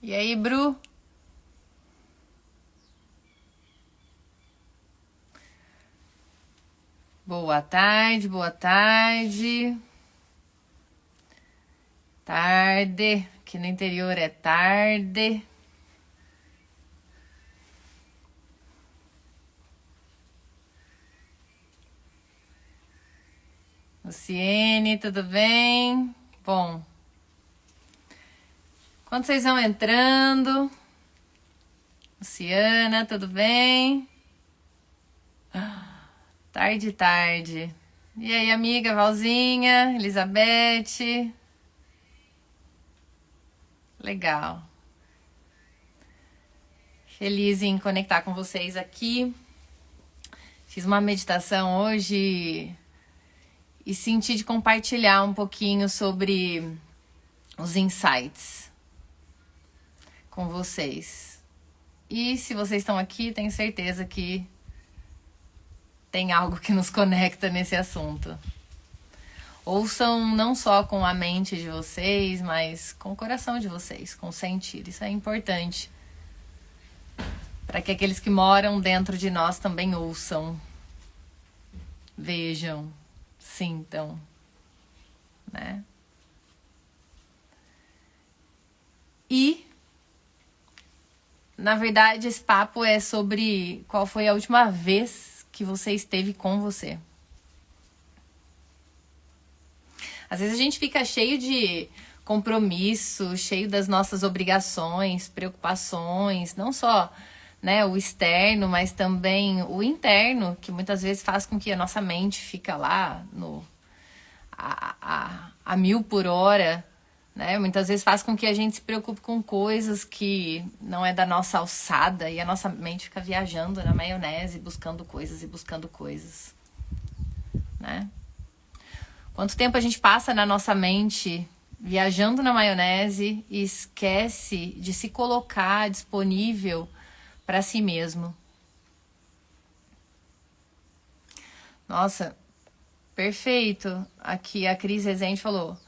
E aí, Bru? Boa tarde, boa tarde. Tarde, aqui no interior é tarde. Luciene, tudo bem? Bom, quando vocês vão entrando? Luciana, tudo bem? Tarde, tarde. E aí, amiga Valzinha, Elizabeth? Legal. Feliz em conectar com vocês aqui. Fiz uma meditação hoje e senti de compartilhar um pouquinho sobre os insights com vocês. E se vocês estão aqui, tenho certeza que tem algo que nos conecta nesse assunto. Ouçam não só com a mente de vocês, mas com o coração de vocês, com o sentir. Isso é importante para que aqueles que moram dentro de nós também ouçam, vejam, sintam, né? E, na verdade, esse papo é sobre qual foi a última vez que você esteve com você. Às vezes a gente fica cheio de compromisso, cheio das nossas obrigações, preocupações, não só, né, o externo, mas também o interno, que muitas vezes faz com que a nossa mente fica lá a 1000 por hora, né? Muitas vezes faz com que a gente se preocupe com coisas que não é da nossa alçada e a nossa mente fica viajando na maionese, buscando coisas, né? Quanto tempo a gente passa na nossa mente viajando na maionese e esquece de se colocar disponível para si mesmo. Nossa, perfeito. Aqui a Cris Rezende falou: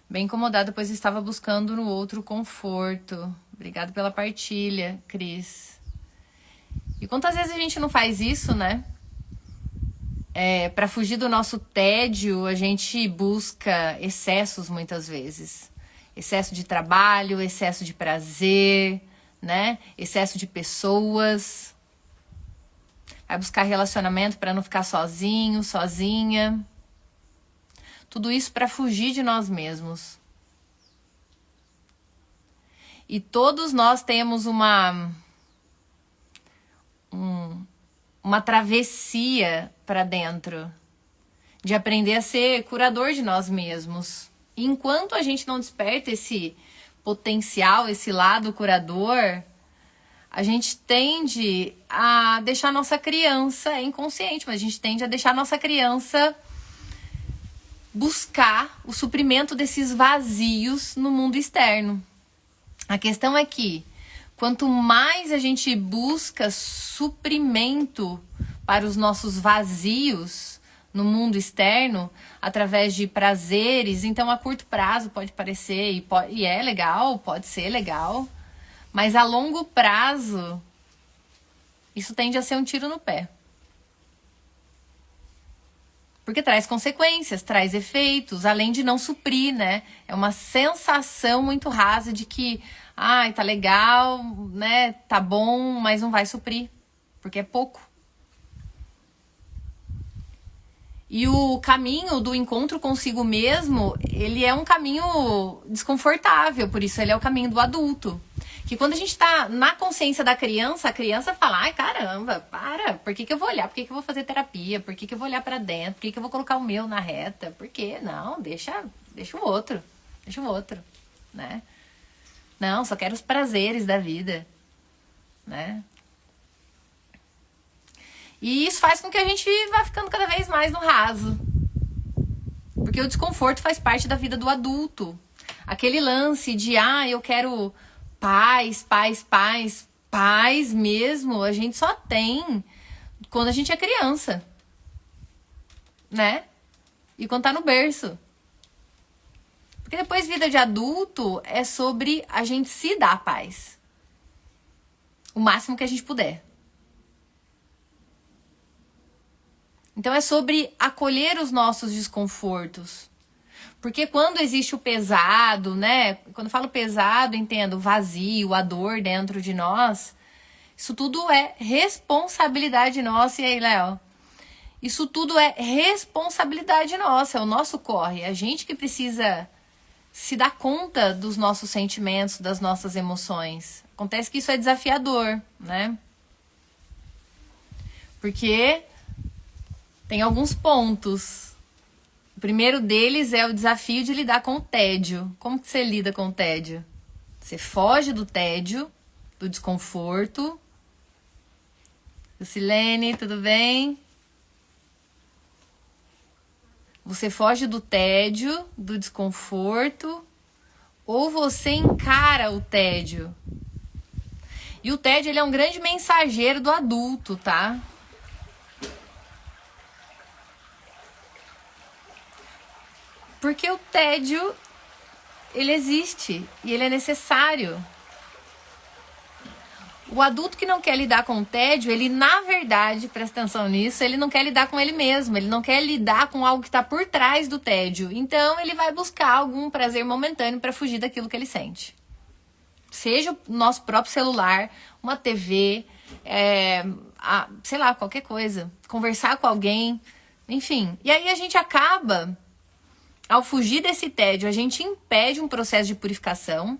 bem incomodada, pois estava buscando no outro conforto. Obrigado pela partilha, Cris. E quantas vezes a gente não faz isso, né? Para fugir do nosso tédio, a gente busca excessos muitas vezes. Excesso de trabalho, excesso de prazer, né? Excesso de pessoas. Vai buscar relacionamento para não ficar sozinho, sozinha. Tudo isso para fugir de nós mesmos. E todos nós temos uma travessia para dentro, de aprender a ser curador de nós mesmos. E enquanto a gente não desperta esse potencial, esse lado curador, a gente tende a deixar a nossa criança, é inconsciente, mas a gente tende a deixar a nossa criança buscar o suprimento desses vazios no mundo externo. A questão é que quanto mais a gente busca suprimento para os nossos vazios no mundo externo, através de prazeres, então a curto prazo pode parecer, e é legal, pode ser legal, mas a longo prazo, isso tende a ser um tiro no pé. Porque traz consequências, traz efeitos, além de não suprir, né? É uma sensação muito rasa de que, ai, tá legal, né? Tá bom, mas não vai suprir, porque é pouco. E o caminho do encontro consigo mesmo, ele é um caminho desconfortável, por isso ele é o caminho do adulto. Que quando a gente tá na consciência da criança, a criança fala: ai, caramba, para, por que eu vou olhar? Por que eu vou fazer terapia? Por que eu vou olhar pra dentro? Por que eu vou colocar o meu na reta? Por quê? Não, deixa o outro, né? Não, só quero os prazeres da vida, né? E isso faz com que a gente vá ficando cada vez mais no raso. Porque o desconforto faz parte da vida do adulto. Aquele lance de, eu quero paz mesmo, a gente só tem quando a gente é criança, né? E quando tá no berço. Porque depois, vida de adulto é sobre a gente se dar paz. O máximo que a gente puder. Então é sobre acolher os nossos desconfortos. Porque quando existe o pesado, né? Quando eu falo pesado, entendo o vazio, a dor dentro de nós. Isso tudo é responsabilidade nossa. E aí, Léo? Isso tudo é responsabilidade nossa, é o nosso corre. É a gente que precisa se dar conta dos nossos sentimentos, das nossas emoções. Acontece que isso é desafiador, né? Porque tem alguns pontos. O primeiro deles é o desafio de lidar com o tédio. Como que você lida com o tédio? Você foge do tédio, do desconforto. Lucilene, tudo bem? Você foge do tédio, do desconforto, ou você encara o tédio. E o tédio, ele é um grande mensageiro do adulto, tá? Porque o tédio, ele existe e ele é necessário. O adulto que não quer lidar com o tédio, ele na verdade, presta atenção nisso, ele não quer lidar com ele mesmo, ele não quer lidar com algo que está por trás do tédio. Então ele vai buscar algum prazer momentâneo para fugir daquilo que ele sente. Seja o nosso próprio celular, uma TV, sei lá, qualquer coisa. Conversar com alguém, enfim. E aí a gente acaba, ao fugir desse tédio, a gente impede um processo de purificação,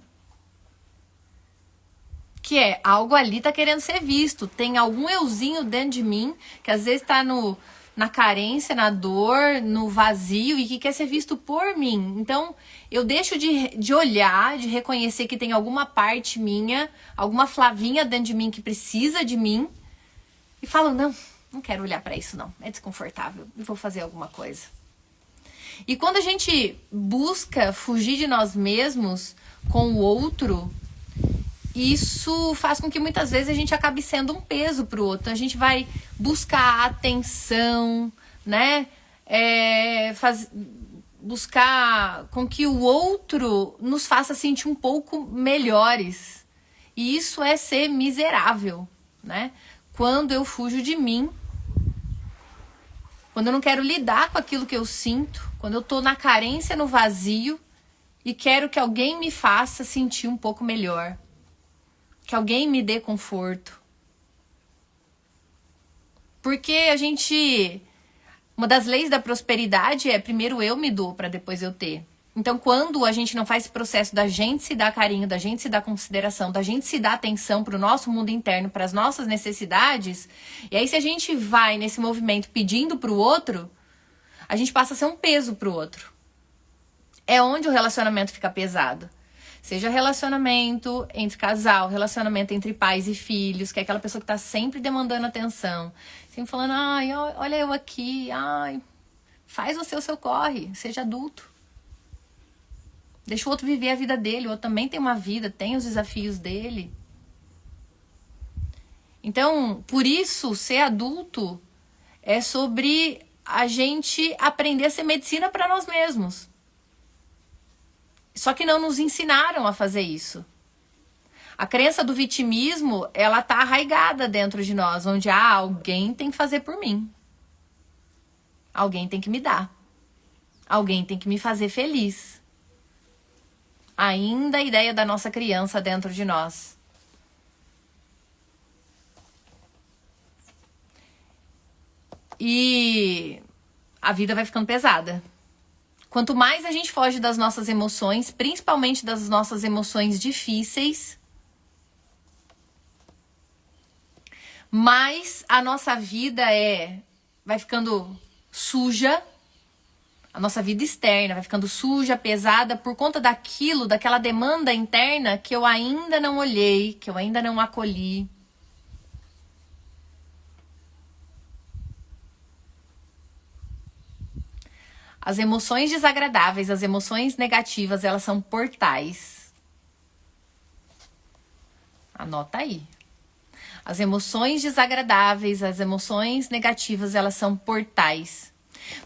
que é algo ali tá querendo ser visto. Tem algum euzinho dentro de mim que às vezes tá na carência, na dor, no vazio e que quer ser visto por mim. Então eu deixo de olhar, de reconhecer que tem alguma parte minha, alguma Flavinha dentro de mim que precisa de mim e falo, não quero olhar pra isso não, é desconfortável, eu vou fazer alguma coisa. E quando a gente busca fugir de nós mesmos com o outro, isso faz com que muitas vezes a gente acabe sendo um peso pro outro. A gente vai buscar atenção, né? Buscar com que o outro nos faça sentir um pouco melhores. E isso é ser miserável, né? Quando eu fujo de mim, quando eu não quero lidar com aquilo que eu sinto, quando eu tô na carência, no vazio e quero que alguém me faça sentir um pouco melhor. Que alguém me dê conforto. Porque uma das leis da prosperidade é primeiro eu me dou para depois eu ter. Então quando a gente não faz esse processo da gente se dar carinho, da gente se dar consideração, da gente se dar atenção para o nosso mundo interno, para as nossas necessidades, e aí se a gente vai nesse movimento pedindo para o outro, a gente passa a ser um peso para o outro. É onde o relacionamento fica pesado. Seja relacionamento entre casal, relacionamento entre pais e filhos, que é aquela pessoa que tá sempre demandando atenção. Sempre falando, ai, olha eu aqui, ai. Faz você o seu corre, seja adulto. Deixa o outro viver a vida dele, o outro também tem uma vida, tem os desafios dele. Então, por isso, ser adulto é sobre a gente aprender a ser medicina para nós mesmos. Só que não nos ensinaram a fazer isso. A crença do vitimismo, ela tá arraigada dentro de nós, onde alguém tem que fazer por mim. Alguém tem que me dar. Alguém tem que me fazer feliz. Ainda a ideia da nossa criança dentro de nós. E a vida vai ficando pesada. Quanto mais a gente foge das nossas emoções, principalmente das nossas emoções difíceis, mais a nossa vida vai ficando suja, a nossa vida externa vai ficando suja, pesada, por conta daquela demanda interna que eu ainda não olhei, que eu ainda não acolhi. As emoções desagradáveis, as emoções negativas, elas são portais. Anota aí. As emoções desagradáveis, as emoções negativas, elas são portais.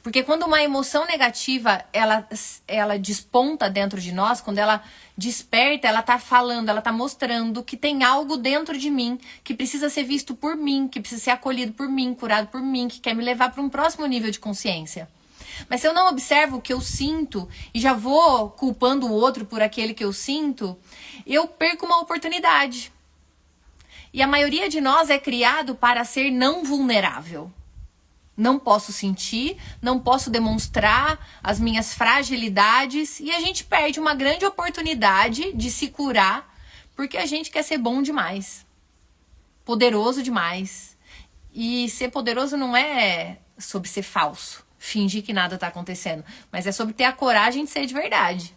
Porque quando uma emoção negativa, ela desponta dentro de nós, quando ela desperta, ela tá falando, ela tá mostrando que tem algo dentro de mim, que precisa ser visto por mim, que precisa ser acolhido por mim, curado por mim, que quer me levar para um próximo nível de consciência. Mas se eu não observo o que eu sinto e já vou culpando o outro por aquele que eu sinto, eu perco uma oportunidade. E a maioria de nós é criado para ser não vulnerável. Não posso sentir, não posso demonstrar as minhas fragilidades e a gente perde uma grande oportunidade de se curar porque a gente quer ser bom demais, poderoso demais. E ser poderoso não é sobre ser falso, fingir que nada tá acontecendo, mas é sobre ter a coragem de ser de verdade.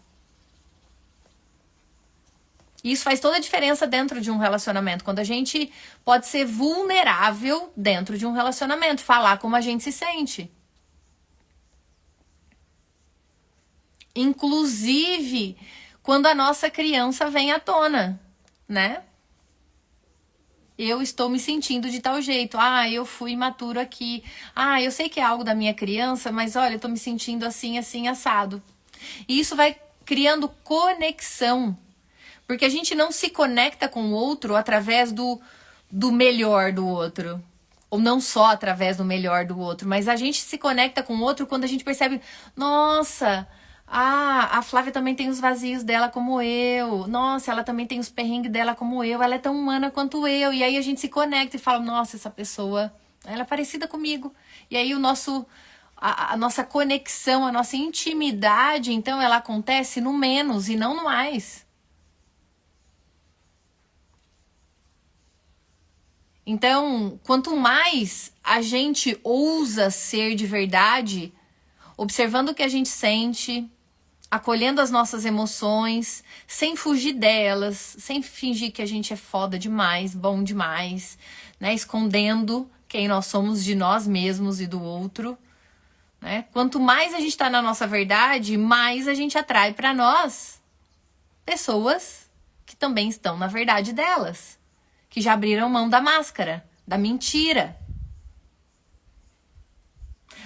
E isso faz toda a diferença dentro de um relacionamento, quando a gente pode ser vulnerável dentro de um relacionamento, falar como a gente se sente. Inclusive, quando a nossa criança vem à tona, né? Eu estou me sentindo de tal jeito. Ah, eu fui imaturo aqui. Ah, eu sei que é algo da minha criança, mas olha, eu tô me sentindo assim, assim, assado. E isso vai criando conexão. Porque a gente não se conecta com o outro através do melhor do outro. Ou não só através do melhor do outro, mas a gente se conecta com o outro quando a gente percebe, nossa, a Flávia também tem os vazios dela como eu. Nossa, ela também tem os perrengues dela como eu. Ela é tão humana quanto eu. E aí a gente se conecta e fala, nossa, essa pessoa, ela é parecida comigo. E aí a nossa conexão, a nossa intimidade, então ela acontece no menos e não no mais. Então, quanto mais a gente ousa ser de verdade, observando o que a gente sente, acolhendo as nossas emoções, sem fugir delas, sem fingir que a gente é foda demais, bom demais, né? Escondendo quem nós somos de nós mesmos e do outro, né? Quanto mais a gente tá na nossa verdade, mais a gente atrai para nós pessoas que também estão na verdade delas, que já abriram mão da máscara, da mentira.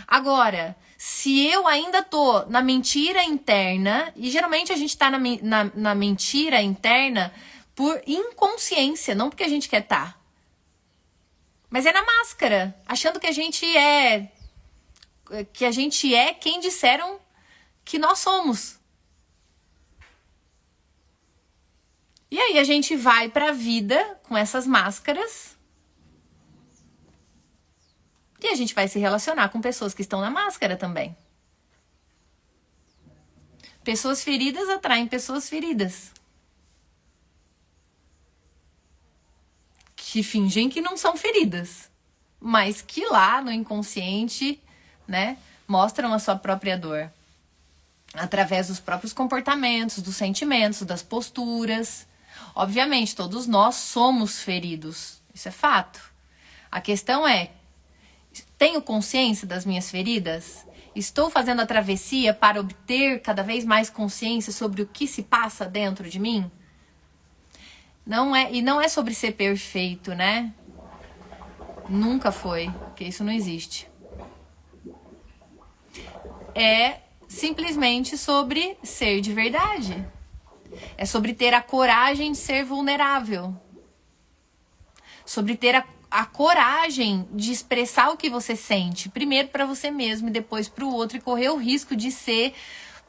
Agora, se eu ainda tô na mentira interna, e geralmente a gente tá na mentira interna por inconsciência, não porque a gente quer tá. Mas é na máscara, achando que a gente é quem disseram que nós somos. E aí a gente vai pra vida com essas máscaras e a gente vai se relacionar com pessoas que estão na máscara também. Pessoas feridas atraem pessoas feridas. Que fingem que não são feridas, mas que lá no inconsciente, né, mostram a sua própria dor. Através dos próprios comportamentos, dos sentimentos, das posturas. Obviamente, todos nós somos feridos. Isso é fato. A questão é, tenho consciência das minhas feridas? Estou fazendo a travessia para obter cada vez mais consciência sobre o que se passa dentro de mim? Não é sobre ser perfeito, né? Nunca foi, porque isso não existe. É simplesmente sobre ser de verdade. É sobre ter a coragem de ser vulnerável. Sobre ter a coragem de expressar o que você sente. Primeiro para você mesmo e depois para o outro. E correr o risco de ser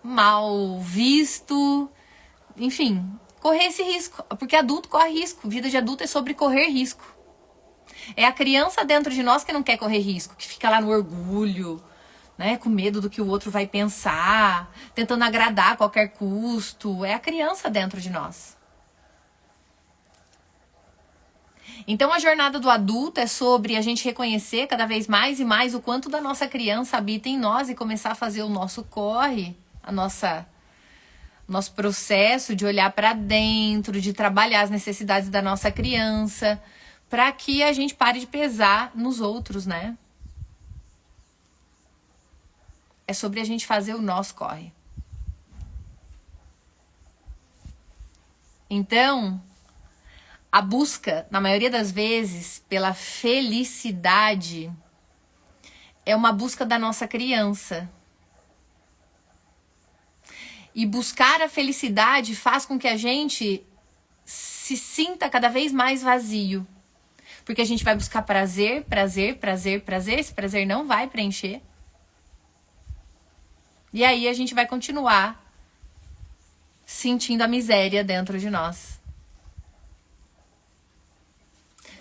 mal visto. Enfim, correr esse risco. Porque adulto corre risco. Vida de adulto é sobre correr risco. É a criança dentro de nós que não quer correr risco. Que fica lá no orgulho, né, com medo do que o outro vai pensar, tentando agradar a qualquer custo. É a criança dentro de nós. Então a jornada do adulto é sobre a gente reconhecer cada vez mais e mais o quanto da nossa criança habita em nós e começar a fazer o nosso corre, nosso processo de olhar para dentro, de trabalhar as necessidades da nossa criança, para que a gente pare de pesar nos outros, né? É sobre a gente fazer o nosso corre. Então, a busca, na maioria das vezes, pela felicidade é uma busca da nossa criança. E buscar a felicidade faz com que a gente se sinta cada vez mais vazio. Porque a gente vai buscar prazer, prazer, prazer, prazer. Esse prazer não vai preencher. E aí a gente vai continuar sentindo a miséria dentro de nós.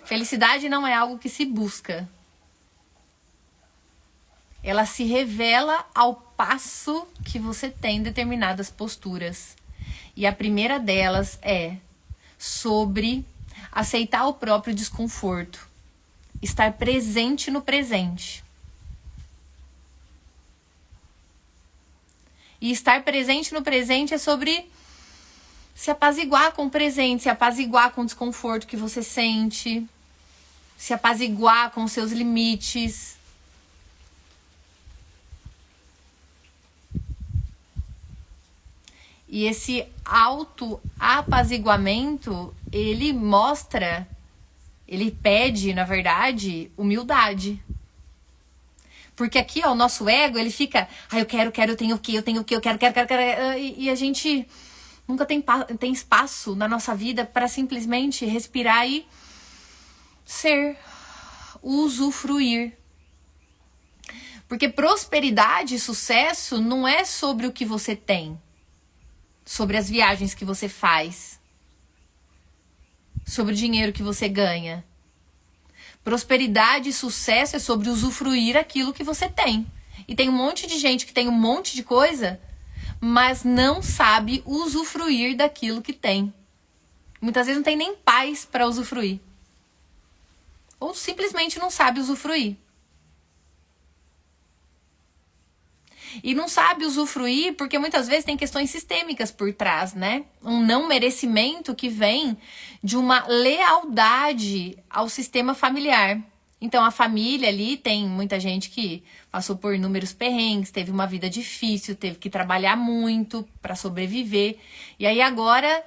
Felicidade não é algo que se busca. Ela se revela ao passo que você tem determinadas posturas. E a primeira delas é sobre aceitar o próprio desconforto. Estar presente no presente. E estar presente no presente é sobre se apaziguar com o presente, se apaziguar com o desconforto que você sente, se apaziguar com os seus limites. E esse auto-apaziguamento, ele mostra, ele pede, na verdade, humildade. Porque aqui, ó, o nosso ego, ele fica, eu quero, eu tenho o quê, eu quero, e a gente nunca tem espaço na nossa vida para simplesmente respirar e ser, usufruir. Porque prosperidade e sucesso não é sobre o que você tem, sobre as viagens que você faz, sobre o dinheiro que você ganha. Prosperidade e sucesso é sobre usufruir aquilo que você tem. E tem um monte de gente que tem um monte de coisa, mas não sabe usufruir daquilo que tem. Muitas vezes não tem nem paz para usufruir. Ou simplesmente não sabe usufruir. E não sabe usufruir porque muitas vezes tem questões sistêmicas por trás, né? Um não merecimento que vem de uma lealdade ao sistema familiar. Então a família ali tem muita gente que passou por inúmeros perrengues, teve uma vida difícil, teve que trabalhar muito para sobreviver. E aí agora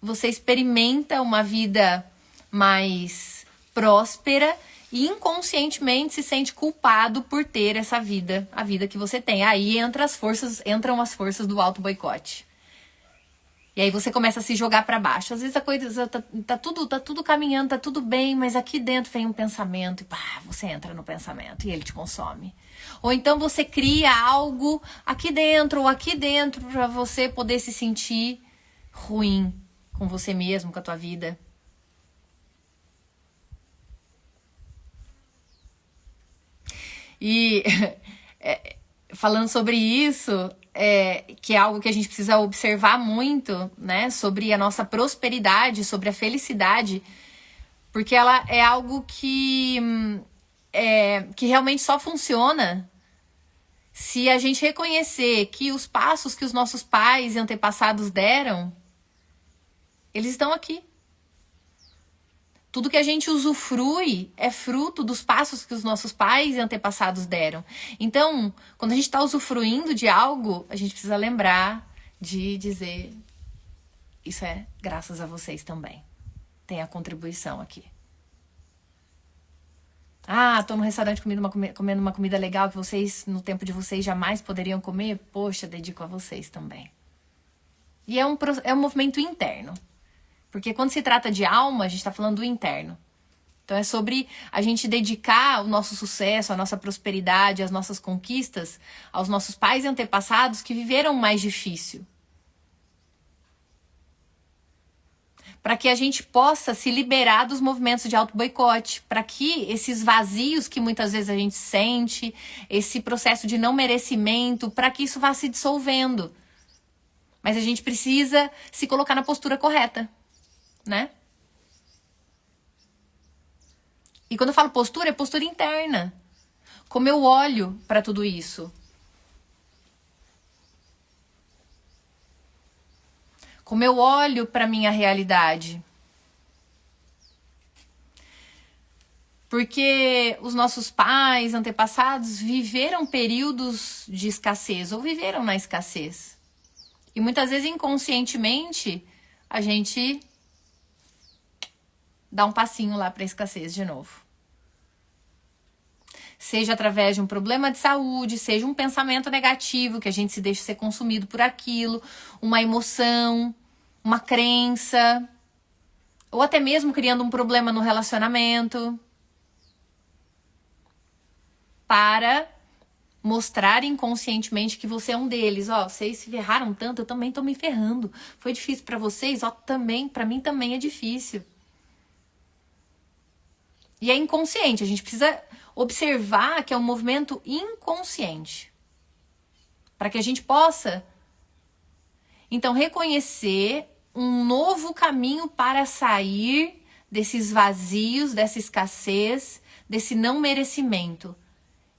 você experimenta uma vida mais próspera e inconscientemente se sente culpado por ter essa vida, a vida que você tem. Aí entram as forças do auto-boicote. E aí você começa a se jogar para baixo. Às vezes a coisa tá tudo caminhando, tá tudo bem, mas aqui dentro vem um pensamento e você entra no pensamento e ele te consome. Ou então você cria algo aqui dentro para você poder se sentir ruim com você mesmo, com a tua vida. E falando sobre isso, que é algo que a gente precisa observar muito, né? Sobre a nossa prosperidade, sobre a felicidade, porque ela é algo que realmente só funciona se a gente reconhecer que os passos que os nossos pais e antepassados deram, eles estão aqui. Tudo que a gente usufrui é fruto dos passos que os nossos pais e antepassados deram. Então, quando a gente está usufruindo de algo, a gente precisa lembrar de dizer: isso é graças a vocês também. Tem a contribuição aqui. Tô no restaurante comendo uma comida legal que vocês, no tempo de vocês, jamais poderiam comer. Poxa, dedico a vocês também. E é um movimento interno. Porque quando se trata de alma, a gente está falando do interno. Então é sobre a gente dedicar o nosso sucesso, a nossa prosperidade, as nossas conquistas aos nossos pais e antepassados que viveram mais difícil. Para que a gente possa se liberar dos movimentos de auto-boicote. Para que esses vazios que muitas vezes a gente sente, esse processo de não merecimento, para que isso vá se dissolvendo. Mas a gente precisa se colocar na postura correta. Né? E quando eu falo postura, é postura interna. Como eu olho para tudo isso. Como eu olho para minha realidade. Porque os nossos pais, antepassados, viveram períodos de escassez ou viveram na escassez. E muitas vezes inconscientemente a gente dá um passinho lá para a escassez de novo. seja através de um problema de saúde, seja um pensamento negativo, que a gente se deixa ser consumido por aquilo, uma emoção, uma crença, ou até mesmo criando um problema no relacionamento, para mostrar inconscientemente que você é um deles. Ó, vocês se ferraram tanto, eu também tô me ferrando. Foi difícil pra vocês? Ó, também, pra mim também é difícil. E é inconsciente, a gente precisa observar que é um movimento inconsciente. Para que a gente possa, então, reconhecer um novo caminho para sair desses vazios, dessa escassez, desse não merecimento.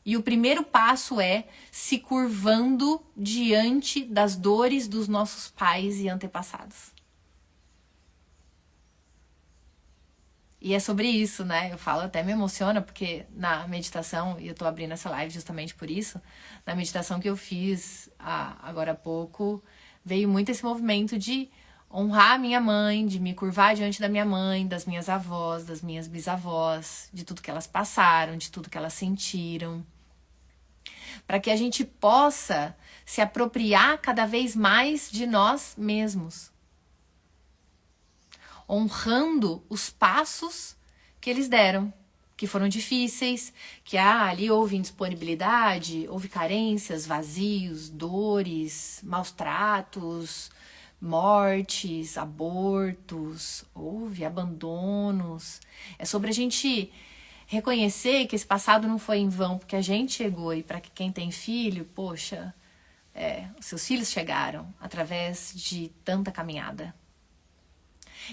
E o primeiro passo é se curvando diante das dores dos nossos pais e antepassados. E é sobre isso, né? Eu falo, até me emociona, porque na meditação, e eu tô abrindo essa live justamente por isso, na meditação que eu fiz agora há pouco, veio muito esse movimento de honrar a minha mãe, de me curvar diante da minha mãe, das minhas avós, das minhas bisavós, de tudo que elas passaram, de tudo que elas sentiram, para que a gente possa se apropriar cada vez mais de nós mesmos, honrando os passos que eles deram, que foram difíceis, que ali houve indisponibilidade, houve carências, vazios, dores, maus tratos, mortes, abortos, houve abandonos. É sobre a gente reconhecer que esse passado não foi em vão, porque a gente chegou, e para quem tem filho, poxa, os seus filhos chegaram através de tanta caminhada.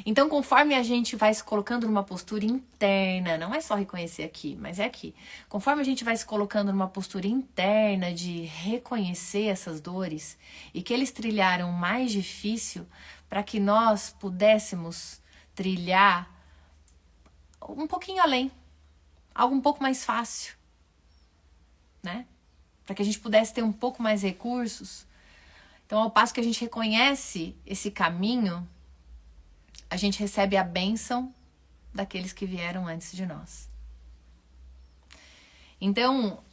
Então, conforme a gente vai se colocando numa postura interna, não é só reconhecer aqui, mas é aqui. Conforme a gente vai se colocando numa postura interna de reconhecer essas dores e que eles trilharam mais difícil para que nós pudéssemos trilhar um pouquinho além, algo um pouco mais fácil, né? Para que a gente pudesse ter um pouco mais recursos. Então, ao passo que a gente reconhece esse caminho, a gente recebe a bênção daqueles que vieram antes de nós. Então,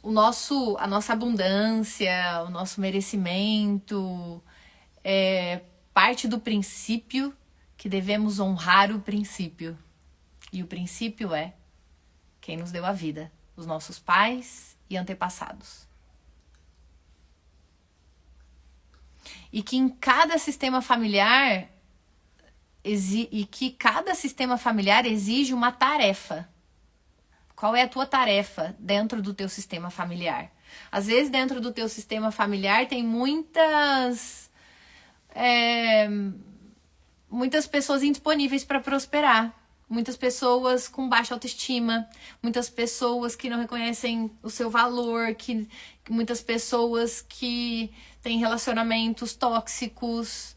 a nossa abundância, o nosso merecimento é parte do princípio que devemos honrar o princípio. E o princípio é quem nos deu a vida, os nossos pais e antepassados. E que em cada sistema familiar exige uma tarefa. Qual é a tua tarefa dentro do teu sistema familiar? Às vezes dentro do teu sistema familiar tem muitas pessoas indisponíveis para prosperar, muitas pessoas com baixa autoestima, muitas pessoas que não reconhecem o seu valor, muitas pessoas que têm relacionamentos tóxicos.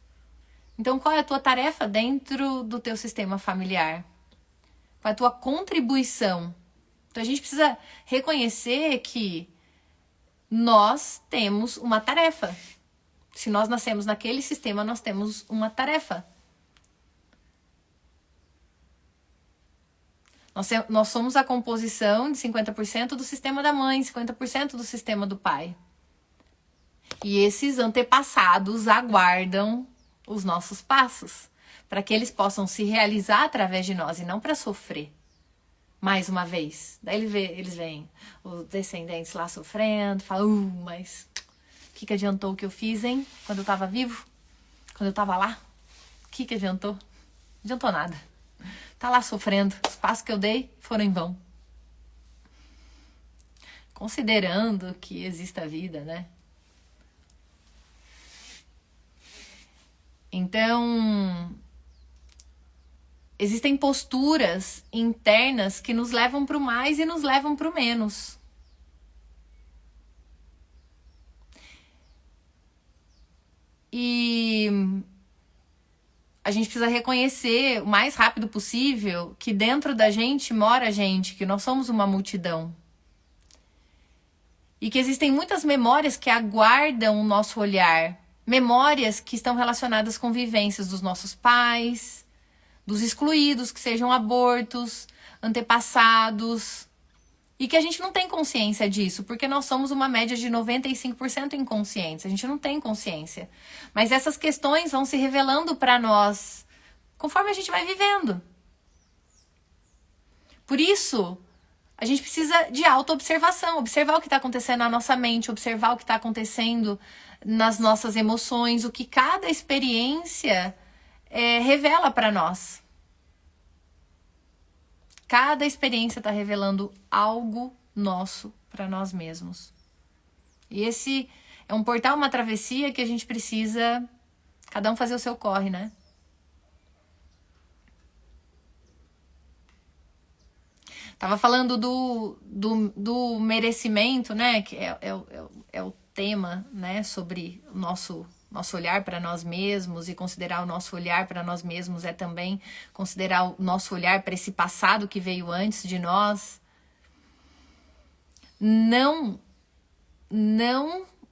Então, qual é a tua tarefa dentro do teu sistema familiar? Qual é a tua contribuição? Então, a gente precisa reconhecer que nós temos uma tarefa. Se nós nascemos naquele sistema, nós temos uma tarefa. Nós somos a composição de 50% do sistema da mãe, 50% do sistema do pai. E esses antepassados aguardam os nossos passos, para que eles possam se realizar através de nós e não para sofrer. Mais uma vez. Daí eles veem os descendentes lá sofrendo, falam, mas o que adiantou o que eu fiz, hein? Quando eu estava vivo? Quando eu estava lá? O que adiantou? Não adiantou nada. Tá lá sofrendo. Os passos que eu dei foram em vão. Considerando que existe a vida, né? Então, existem posturas internas que nos levam para o mais e nos levam para o menos. E a gente precisa reconhecer o mais rápido possível que dentro da gente mora a gente, que nós somos uma multidão. E que existem muitas memórias que aguardam o nosso olhar. Memórias que estão relacionadas com vivências dos nossos pais, dos excluídos, que sejam abortos, antepassados. E que a gente não tem consciência disso, porque nós somos uma média de 95% inconscientes. A gente não tem consciência. Mas essas questões vão se revelando para nós conforme a gente vai vivendo. Por isso, a gente precisa de autoobservação, observar o que está acontecendo na nossa mente, observar o que está acontecendo nas nossas emoções, o que cada experiência revela para nós. Cada experiência está revelando algo nosso para nós mesmos. E esse é um portal, uma travessia que a gente precisa, cada um fazer o seu corre, né? Tava falando do merecimento, né? Que é o tema, né? Sobre o nosso olhar para nós mesmos, e considerar o nosso olhar para nós mesmos é também considerar o nosso olhar para esse passado que veio antes de nós. Não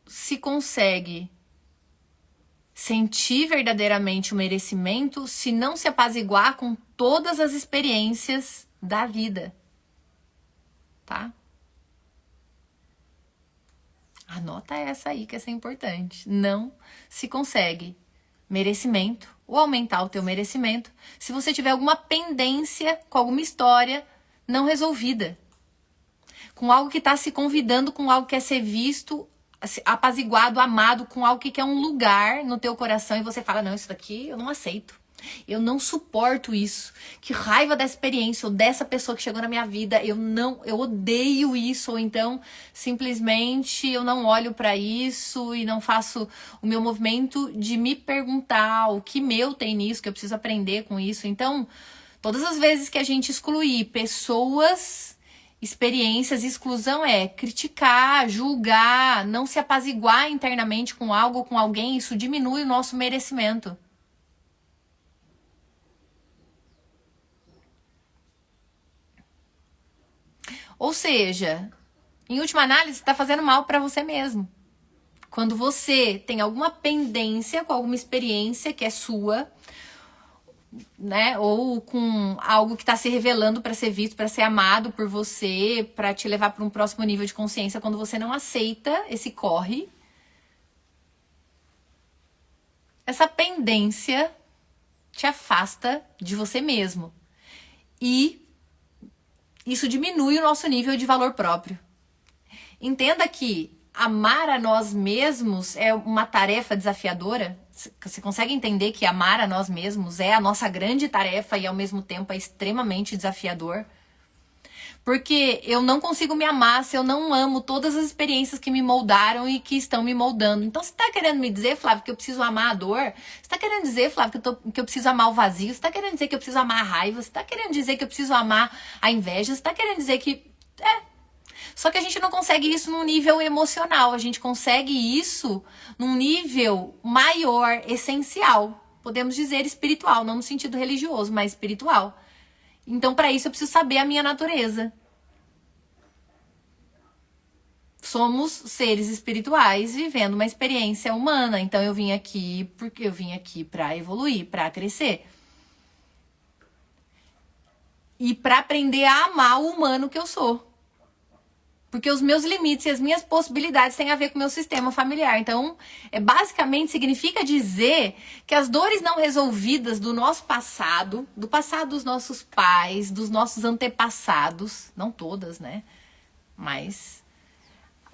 se consegue sentir verdadeiramente o merecimento se não se apaziguar com todas as experiências da vida, tá? Anota essa aí, que essa é importante. Não se consegue merecimento ou aumentar o teu merecimento se você tiver alguma pendência com alguma história não resolvida. Com algo que está se convidando, com algo que quer ser visto, apaziguado, amado, com algo que quer um lugar no teu coração e você fala, não, isso daqui eu não aceito. Eu não suporto isso. Que raiva dessa experiência ou dessa pessoa que chegou na minha vida. Eu odeio isso. Ou então, simplesmente, eu não olho pra isso e não faço o meu movimento de me perguntar o que meu tem nisso, que eu preciso aprender com isso. Então, todas as vezes que a gente excluir pessoas, experiências, exclusão é criticar, julgar, não se apaziguar internamente com algo ou com alguém, isso diminui o nosso merecimento. Ou seja, em última análise, está fazendo mal para você mesmo. Quando você tem alguma pendência com alguma experiência que é sua, né? Ou com algo que está se revelando para ser visto, para ser amado por você, para te levar para um próximo nível de consciência, quando você não aceita esse corre, essa pendência te afasta de você mesmo. E isso diminui o nosso nível de valor próprio. Entenda que amar a nós mesmos é uma tarefa desafiadora. Você consegue entender que amar a nós mesmos é a nossa grande tarefa e ao mesmo tempo é extremamente desafiador? Porque eu não consigo me amar se eu não amo todas as experiências que me moldaram e que estão me moldando. Então você tá querendo me dizer, Flávio, que eu preciso amar a dor? Você tá querendo dizer, Flávio, que eu preciso amar o vazio? Você tá querendo dizer que eu preciso amar a raiva? Você tá querendo dizer que eu preciso amar a inveja? Você tá querendo dizer que... Só que a gente não consegue isso num nível emocional. A gente consegue isso num nível maior, essencial. Podemos dizer espiritual, não no sentido religioso, mas espiritual. Então, para isso, eu preciso saber a minha natureza. Somos seres espirituais vivendo uma experiência humana. Então, eu vim aqui porque eu vim aqui para evoluir, para crescer. E para aprender a amar o humano que eu sou. Porque os meus limites e as minhas possibilidades têm a ver com o meu sistema familiar. Então, basicamente significa dizer que as dores não resolvidas do nosso passado, do passado dos nossos pais, dos nossos antepassados, não todas, né? Mas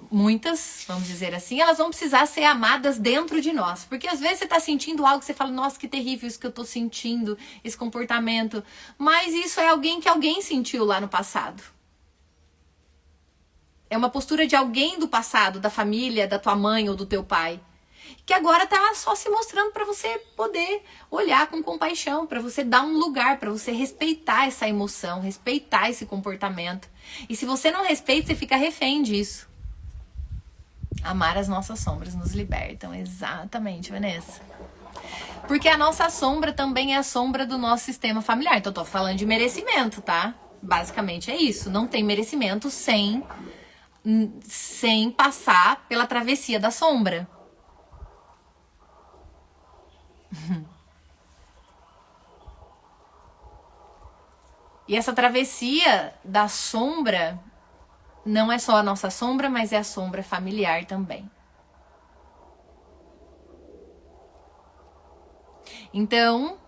muitas, vamos dizer assim, elas vão precisar ser amadas dentro de nós. Porque às vezes você tá sentindo algo que você fala, nossa, que terrível isso que eu tô sentindo, esse comportamento. Mas isso é alguém que alguém sentiu lá no passado. É uma postura de alguém do passado, da família, da tua mãe ou do teu pai, que agora tá só se mostrando para você poder olhar com compaixão, para você dar um lugar, para você respeitar essa emoção, respeitar esse comportamento. E se você não respeita, você fica refém disso. Amar as nossas sombras nos libertam. Exatamente, Vanessa. Porque a nossa sombra também é a sombra do nosso sistema familiar. Então eu tô falando de merecimento, tá? Basicamente é isso. Não tem merecimento sem passar pela travessia da sombra. E essa travessia da sombra não é só a nossa sombra, mas é a sombra familiar também. Então,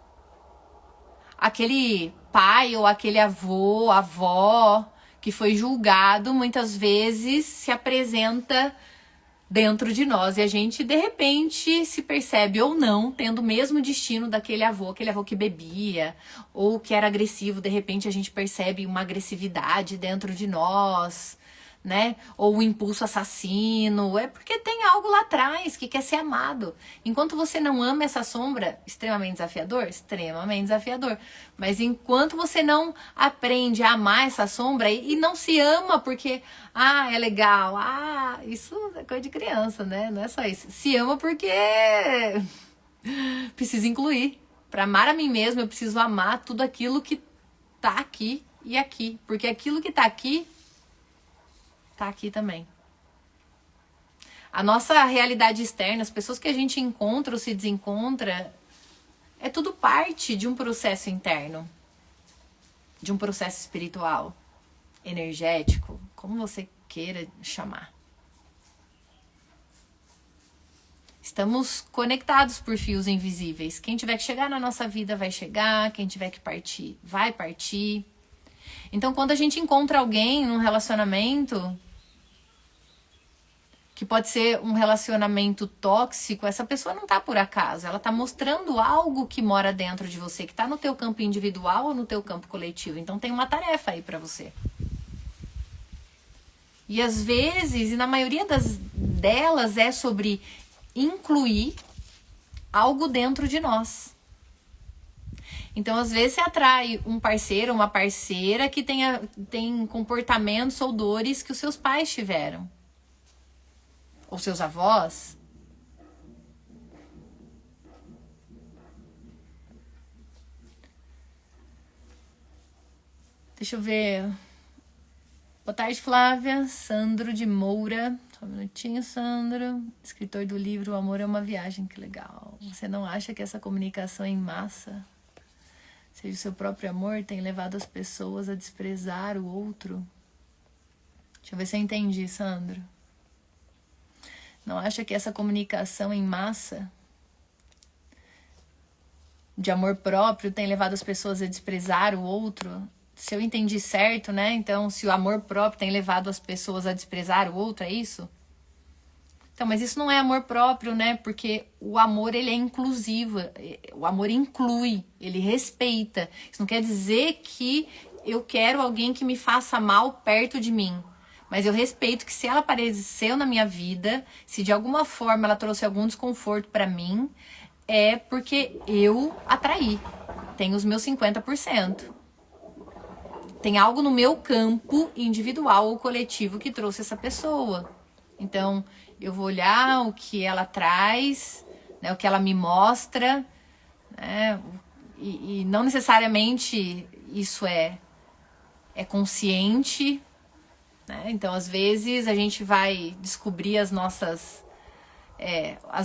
aquele pai ou aquele avô, avó que foi julgado, muitas vezes se apresenta dentro de nós e a gente de repente se percebe ou não tendo o mesmo destino daquele avô que bebia ou que era agressivo, de repente a gente percebe uma agressividade dentro de nós, né? Ou o impulso assassino, é porque tem algo lá atrás que quer ser amado. Enquanto você não ama essa sombra, extremamente desafiador, extremamente desafiador. Mas enquanto você não aprende a amar essa sombra e não se ama porque, é legal, isso é coisa de criança, né? Não é só isso. Se ama porque precisa incluir. Para amar a mim mesmo, eu preciso amar tudo aquilo que tá aqui e aqui. Porque aquilo que tá aqui também. A nossa realidade externa, as pessoas que a gente encontra ou se desencontra, é tudo parte de um processo interno, de um processo espiritual, energético, como você queira chamar. Estamos conectados por fios invisíveis. Quem tiver que chegar na nossa vida vai chegar, quem tiver que partir vai partir. Então, quando a gente encontra alguém num relacionamento que pode ser um relacionamento tóxico, essa pessoa não tá por acaso, ela tá mostrando algo que mora dentro de você, que tá no teu campo individual ou no teu campo coletivo. Então tem uma tarefa aí pra você. E às vezes, e na maioria delas, é sobre incluir algo dentro de nós. Então, às vezes, você atrai um parceiro, uma parceira que tem comportamentos ou dores que os seus pais tiveram. Ou seus avós. Deixa eu ver. Boa tarde, Flávia. Sandro de Moura. Só um minutinho, Sandro. Escritor do livro O Amor é uma Viagem. Que legal. Você não acha que essa comunicação em massa, seja o seu próprio amor, tem levado as pessoas a desprezar o outro? Deixa eu ver se eu entendi, Sandro. Não acha que essa comunicação em massa de amor próprio tem levado as pessoas a desprezar o outro? Se eu entendi certo, né? Então, se o amor próprio tem levado as pessoas a desprezar o outro, é isso? Então, mas isso não é amor próprio, né? Porque o amor, ele é inclusivo. O amor inclui, ele respeita. Isso não quer dizer que eu quero alguém que me faça mal perto de mim. Mas eu respeito que se ela apareceu na minha vida, se de alguma forma ela trouxe algum desconforto pra mim, é porque eu atraí. Tem os meus 50%. Tem algo no meu campo individual ou coletivo que trouxe essa pessoa. Então, eu vou olhar o que ela traz, né, o que ela me mostra, né, e não necessariamente isso é consciente, né? Então, às vezes, a gente vai descobrir as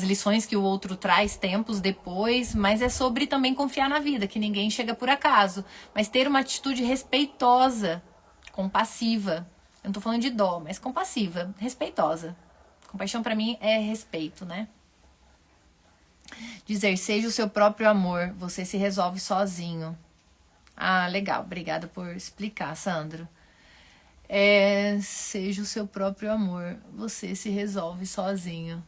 lições que o outro traz tempos depois, mas é sobre também confiar na vida, que ninguém chega por acaso, mas ter uma atitude respeitosa, compassiva. Eu não tô falando de dó, mas compassiva, respeitosa. Compaixão pra mim é respeito, né? Dizer, seja o seu próprio amor, você se resolve sozinho. Legal, obrigada por explicar, Sandro. Seja o seu próprio amor, você se resolve sozinho.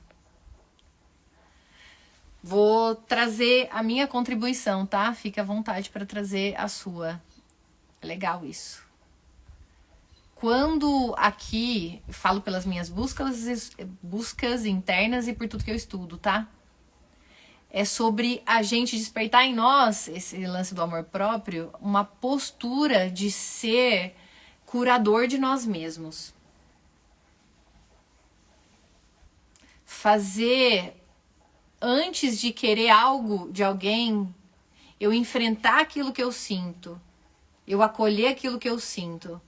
Vou trazer a minha contribuição, tá? Fique à vontade para trazer a sua. É legal isso. Quando aqui, falo pelas minhas buscas internas e por tudo que eu estudo, tá? É sobre a gente despertar em nós, esse lance do amor próprio, uma postura de ser curador de nós mesmos. Fazer, antes de querer algo de alguém, eu enfrentar aquilo que eu sinto, eu acolher aquilo que eu sinto.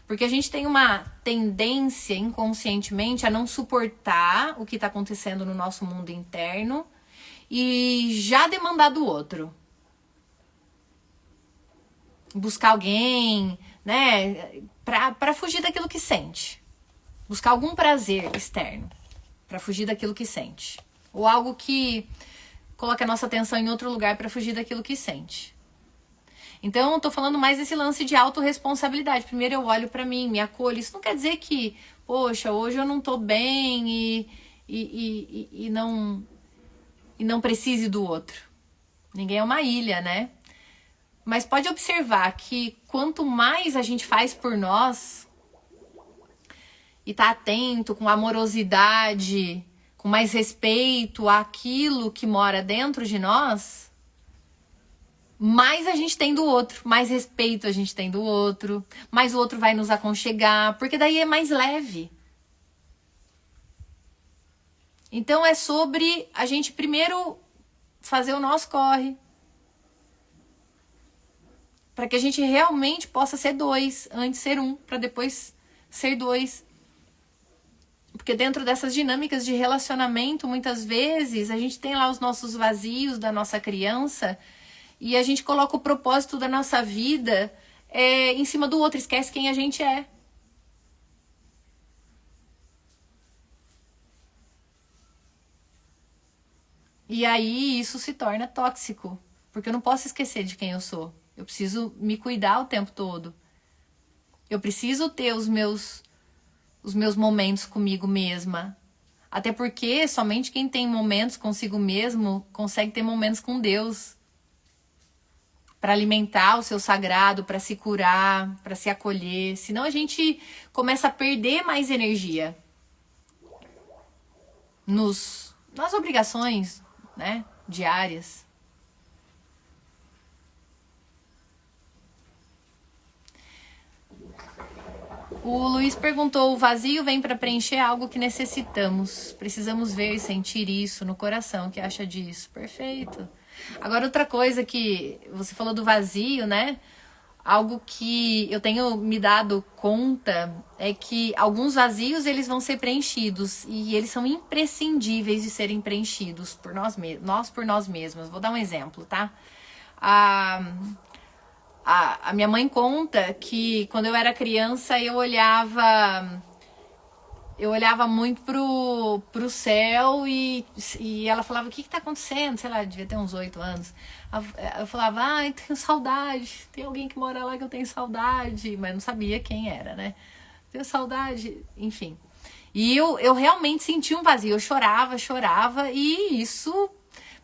Porque a gente tem uma tendência inconscientemente a não suportar o que está acontecendo no nosso mundo interno e já demandar do outro. Buscar alguém, né? para fugir daquilo que sente. Buscar algum prazer externo para fugir daquilo que sente. Ou algo que coloca a nossa atenção em outro lugar para fugir daquilo que sente. Então, eu tô falando mais desse lance de autorresponsabilidade. Primeiro eu olho para mim, me acolho. Isso não quer dizer que, poxa, hoje eu não tô bem e não precise do outro. Ninguém é uma ilha, né? Mas pode observar que quanto mais a gente faz por nós e tá atento, com amorosidade, com mais respeito àquilo que mora dentro de nós, mais a gente tem do outro, mais respeito a gente tem do outro, mais o outro vai nos aconchegar, porque daí é mais leve. Então é sobre a gente primeiro fazer o nosso corre, para que a gente realmente possa ser dois, antes ser um, para depois ser dois. Porque dentro dessas dinâmicas de relacionamento, muitas vezes, a gente tem lá os nossos vazios da nossa criança e a gente coloca o propósito da nossa vida em cima do outro, esquece quem a gente é. E aí isso se torna tóxico, porque eu não posso esquecer de quem eu sou. Eu preciso me cuidar o tempo todo. Eu preciso ter os meus momentos comigo mesma. Até porque somente quem tem momentos consigo mesmo consegue ter momentos com Deus. Para alimentar o seu sagrado, para se curar, para se acolher. Senão a gente começa a perder mais energia nas obrigações, né, diárias. O Luiz perguntou, o vazio vem para preencher algo que necessitamos. Precisamos ver e sentir isso no coração. O que acha disso? Perfeito. Agora, outra coisa que você falou do vazio, né? Algo que eu tenho me dado conta é que alguns vazios eles vão ser preenchidos e eles são imprescindíveis de serem preenchidos por nós mesmos. Vou dar um exemplo, tá? A minha mãe conta que quando eu era criança eu olhava muito pro céu e ela falava, o que tá acontecendo? Sei lá, devia ter uns 8 anos. Eu falava, ai, tenho saudade, tem alguém que mora lá que eu tenho saudade, mas não sabia quem era, né? Tenho saudade, enfim. E eu realmente senti um vazio, eu chorava e isso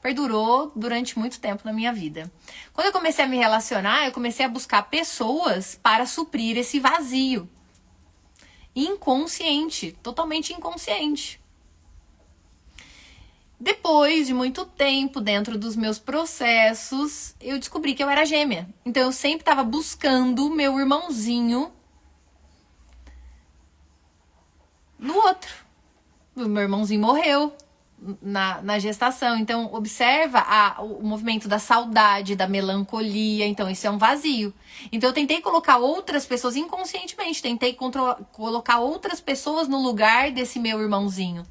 perdurou durante muito tempo na minha vida. Quando eu comecei a me relacionar, eu comecei a buscar pessoas para suprir esse vazio. Inconsciente, totalmente inconsciente. Depois de muito tempo dentro dos meus processos, eu descobri que eu era gêmea. Então eu sempre estava buscando meu irmãozinho no outro. O meu irmãozinho morreu na gestação. Então observa o movimento da saudade, da melancolia. Então isso é um vazio. Então eu tentei colocar outras pessoas inconscientemente, tentei colocar outras pessoas no lugar desse meu irmãozinho.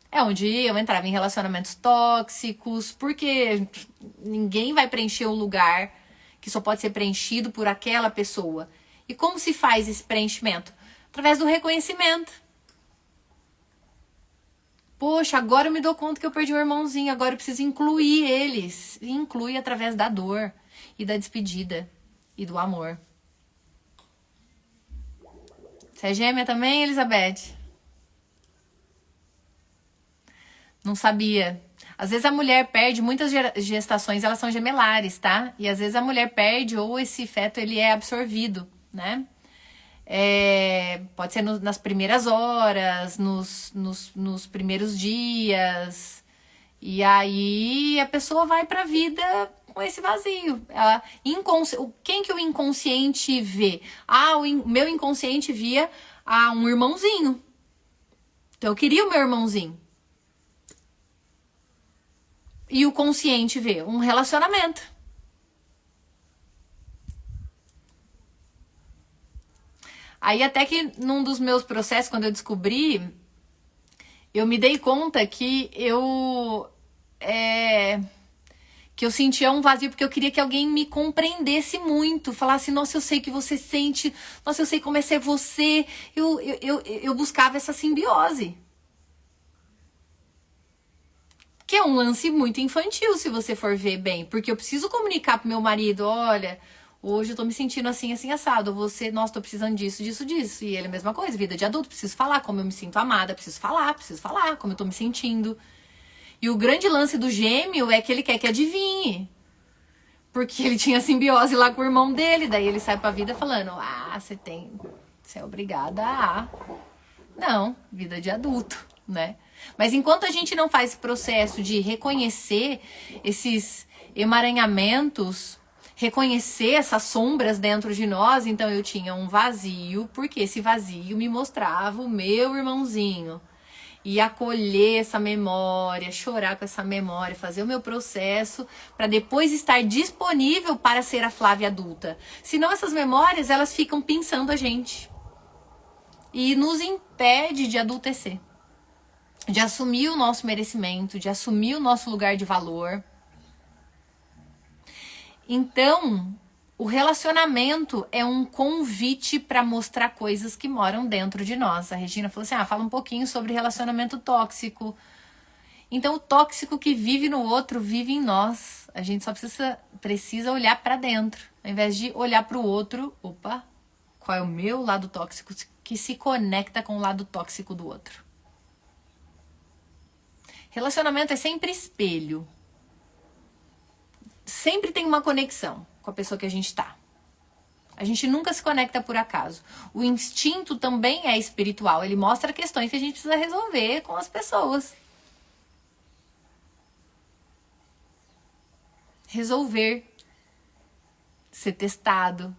É onde eu entrava em relacionamentos tóxicos, porque ninguém vai preencher o lugar que só pode ser preenchido por aquela pessoa. E como se faz esse preenchimento? Através do reconhecimento. Poxa, agora eu me dou conta que eu perdi o irmãozinho, agora eu preciso incluir eles. E inclui através da dor e da despedida e do amor. Você é gêmea também, Elizabeth? Não sabia. Às vezes a mulher perde, muitas gestações elas são gemelares, tá? E às vezes a mulher perde ou esse feto ele é absorvido, né? Pode ser nas primeiras horas, nos primeiros dias. E aí a pessoa vai pra vida com esse vazio. Quem que o inconsciente vê? O meu inconsciente via um irmãozinho. Então eu queria o meu irmãozinho. E o consciente vê um relacionamento. Aí até que num dos meus processos, quando eu descobri, eu me dei conta que que eu sentia um vazio porque eu queria que alguém me compreendesse muito, falasse, nossa, eu sei o que você sente, nossa, eu sei como é ser você. Eu buscava essa simbiose. Que é um lance muito infantil, se você for ver bem, porque eu preciso comunicar pro meu marido, olha, hoje eu tô me sentindo assim, assim, assado, você, nossa, tô precisando disso, disso, disso, e ele a mesma coisa, vida de adulto, preciso falar como eu me sinto amada, preciso falar como eu tô me sentindo. E o grande lance do gêmeo é que ele quer que adivinhe. Porque ele tinha simbiose lá com o irmão dele. Daí ele sai pra vida falando, você é obrigada a... Não, vida de adulto, né? Mas enquanto a gente não faz esse processo de reconhecer esses emaranhamentos, reconhecer essas sombras dentro de nós, então eu tinha um vazio, porque esse vazio me mostrava o meu irmãozinho. E acolher essa memória, chorar com essa memória, fazer o meu processo para depois estar disponível para ser a Flávia adulta. Senão essas memórias, elas ficam pensando a gente e nos impede de adultecer, de assumir o nosso merecimento, de assumir o nosso lugar de valor. Então, o relacionamento é um convite para mostrar coisas que moram dentro de nós. A Regina falou assim, fala um pouquinho sobre relacionamento tóxico. Então, o tóxico que vive no outro, vive em nós. A gente só precisa olhar para dentro. Ao invés de olhar para o outro, qual é o meu lado tóxico que se conecta com o lado tóxico do outro? Relacionamento é sempre espelho. Sempre tem uma conexão com a pessoa que a gente tá. A gente nunca se conecta por acaso. O instinto também é espiritual. Ele mostra questões que a gente precisa resolver com as pessoas. Resolver. Ser testado.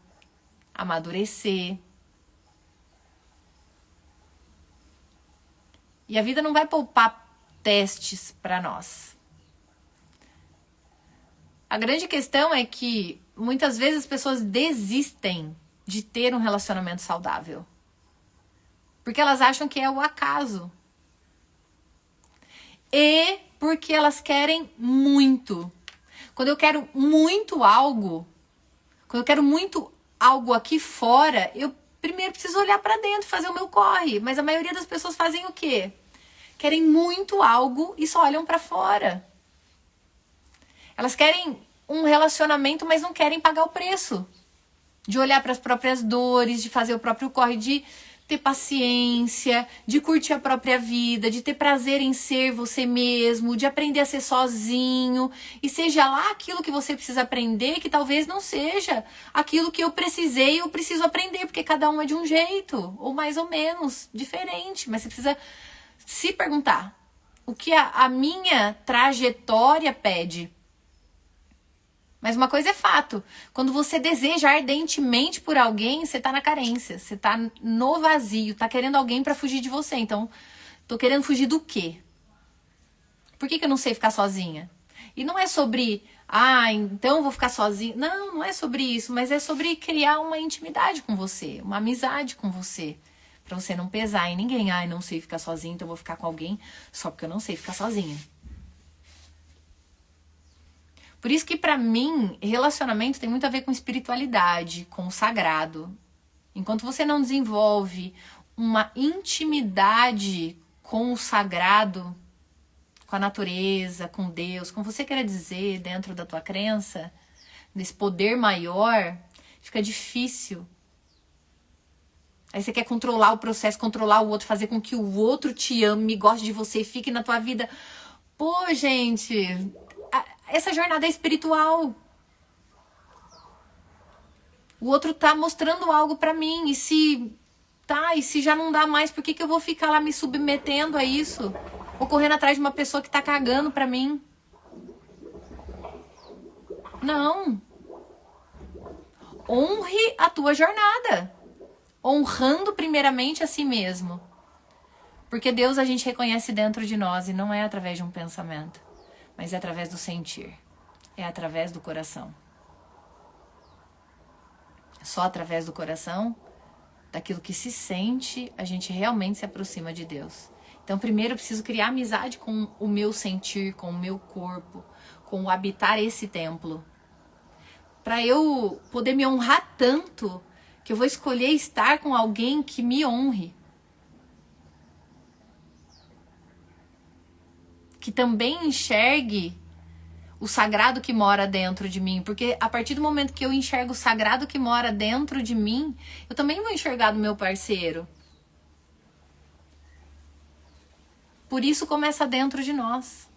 Amadurecer. E a vida não vai poupar testes para nós. A grande questão é que muitas vezes as pessoas desistem de ter um relacionamento saudável. Porque elas acham que é o acaso. E porque elas querem muito. Quando eu quero muito algo, aqui fora, eu primeiro preciso olhar para dentro, fazer o meu corre. Mas a maioria das pessoas fazem o quê? Querem muito algo e só olham para fora. Elas querem um relacionamento, mas não querem pagar o preço. De olhar para as próprias dores, de fazer o próprio corre, de ter paciência, de curtir a própria vida, de ter prazer em ser você mesmo, de aprender a ser sozinho. E seja lá aquilo que você precisa aprender, que talvez não seja aquilo que eu precisei ou preciso aprender, porque cada um é de um jeito, ou mais ou menos, diferente. Mas você precisa se perguntar, o que a minha trajetória pede? Mas uma coisa é fato, quando você deseja ardentemente por alguém, você tá na carência, você tá no vazio, tá querendo alguém pra fugir de você. Então, tô querendo fugir do quê? Por que eu não sei ficar sozinha? E não é sobre, então eu vou ficar sozinha. Não, não é sobre isso, mas é sobre criar uma intimidade com você, uma amizade com você. Pra você não pesar em ninguém. Não sei ficar sozinha, então eu vou ficar com alguém só porque eu não sei ficar sozinha. Por isso que pra mim, relacionamento tem muito a ver com espiritualidade, com o sagrado. Enquanto você não desenvolve uma intimidade com o sagrado, com a natureza, com Deus, como você queira dizer dentro da tua crença, desse poder maior, fica difícil. Aí você quer controlar o processo, controlar o outro, fazer com que o outro te ame, goste de você, fique na tua vida. Pô, gente, essa jornada é espiritual. O outro tá mostrando algo pra mim. E se já não dá mais, por que eu vou ficar lá me submetendo a isso? Ou correndo atrás de uma pessoa que tá cagando pra mim? Não. Honre a tua jornada. Honrando primeiramente a si mesmo. Porque Deus a gente reconhece dentro de nós e não é através de um pensamento, mas é através do sentir. É através do coração. Só através do coração, daquilo que se sente, a gente realmente se aproxima de Deus. Então, primeiro eu preciso criar amizade com o meu sentir, com o meu corpo, com o habitar esse templo. Para eu poder me honrar tanto que eu vou escolher estar com alguém que me honre. Que também enxergue o sagrado que mora dentro de mim. Porque a partir do momento que eu enxergo o sagrado que mora dentro de mim, eu também vou enxergar do meu parceiro. Por isso começa dentro de nós.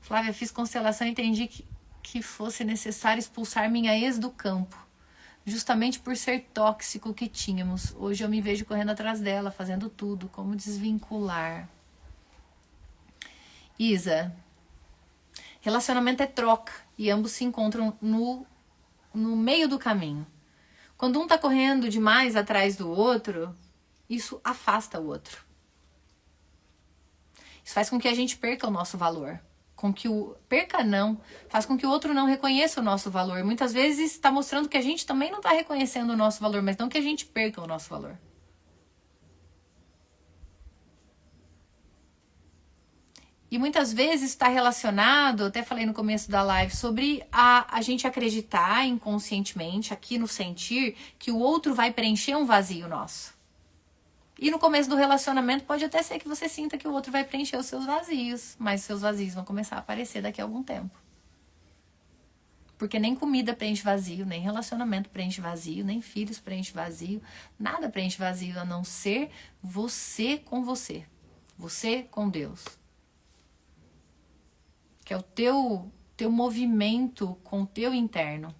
Flávia, fiz constelação e entendi que fosse necessário expulsar minha ex do campo. Justamente por ser tóxico que tínhamos. Hoje eu me vejo correndo atrás dela, fazendo tudo. Como desvincular? Isa, relacionamento é troca. E ambos se encontram no meio do caminho. Quando um tá correndo demais atrás do outro, isso afasta o outro. Isso faz com que a gente perca o nosso valor. Faz com que o outro não reconheça o nosso valor. Muitas vezes está mostrando que a gente também não está reconhecendo o nosso valor, mas não que a gente perca o nosso valor. E muitas vezes está relacionado, até falei no começo da live, sobre a gente acreditar inconscientemente, aqui no sentir, que o outro vai preencher um vazio nosso. E no começo do relacionamento pode até ser que você sinta que o outro vai preencher os seus vazios, mas os seus vazios vão começar a aparecer daqui a algum tempo. Porque nem comida preenche vazio, nem relacionamento preenche vazio, nem filhos preenche vazio, nada preenche vazio a não ser você com você, você com Deus. Que é o teu movimento com o teu interno.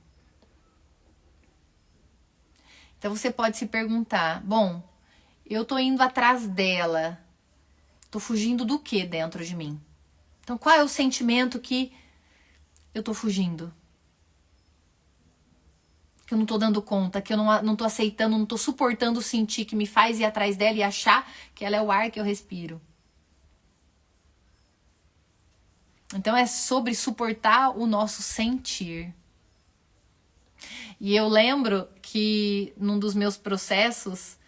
Então você pode se perguntar, bom, eu tô indo atrás dela. Tô fugindo do que dentro de mim? Então, qual é o sentimento que eu tô fugindo? Que eu não tô dando conta, que eu não tô aceitando, não tô suportando sentir, que me faz ir atrás dela e achar que ela é o ar que eu respiro. Então, é sobre suportar o nosso sentir. E eu lembro que num dos meus processos,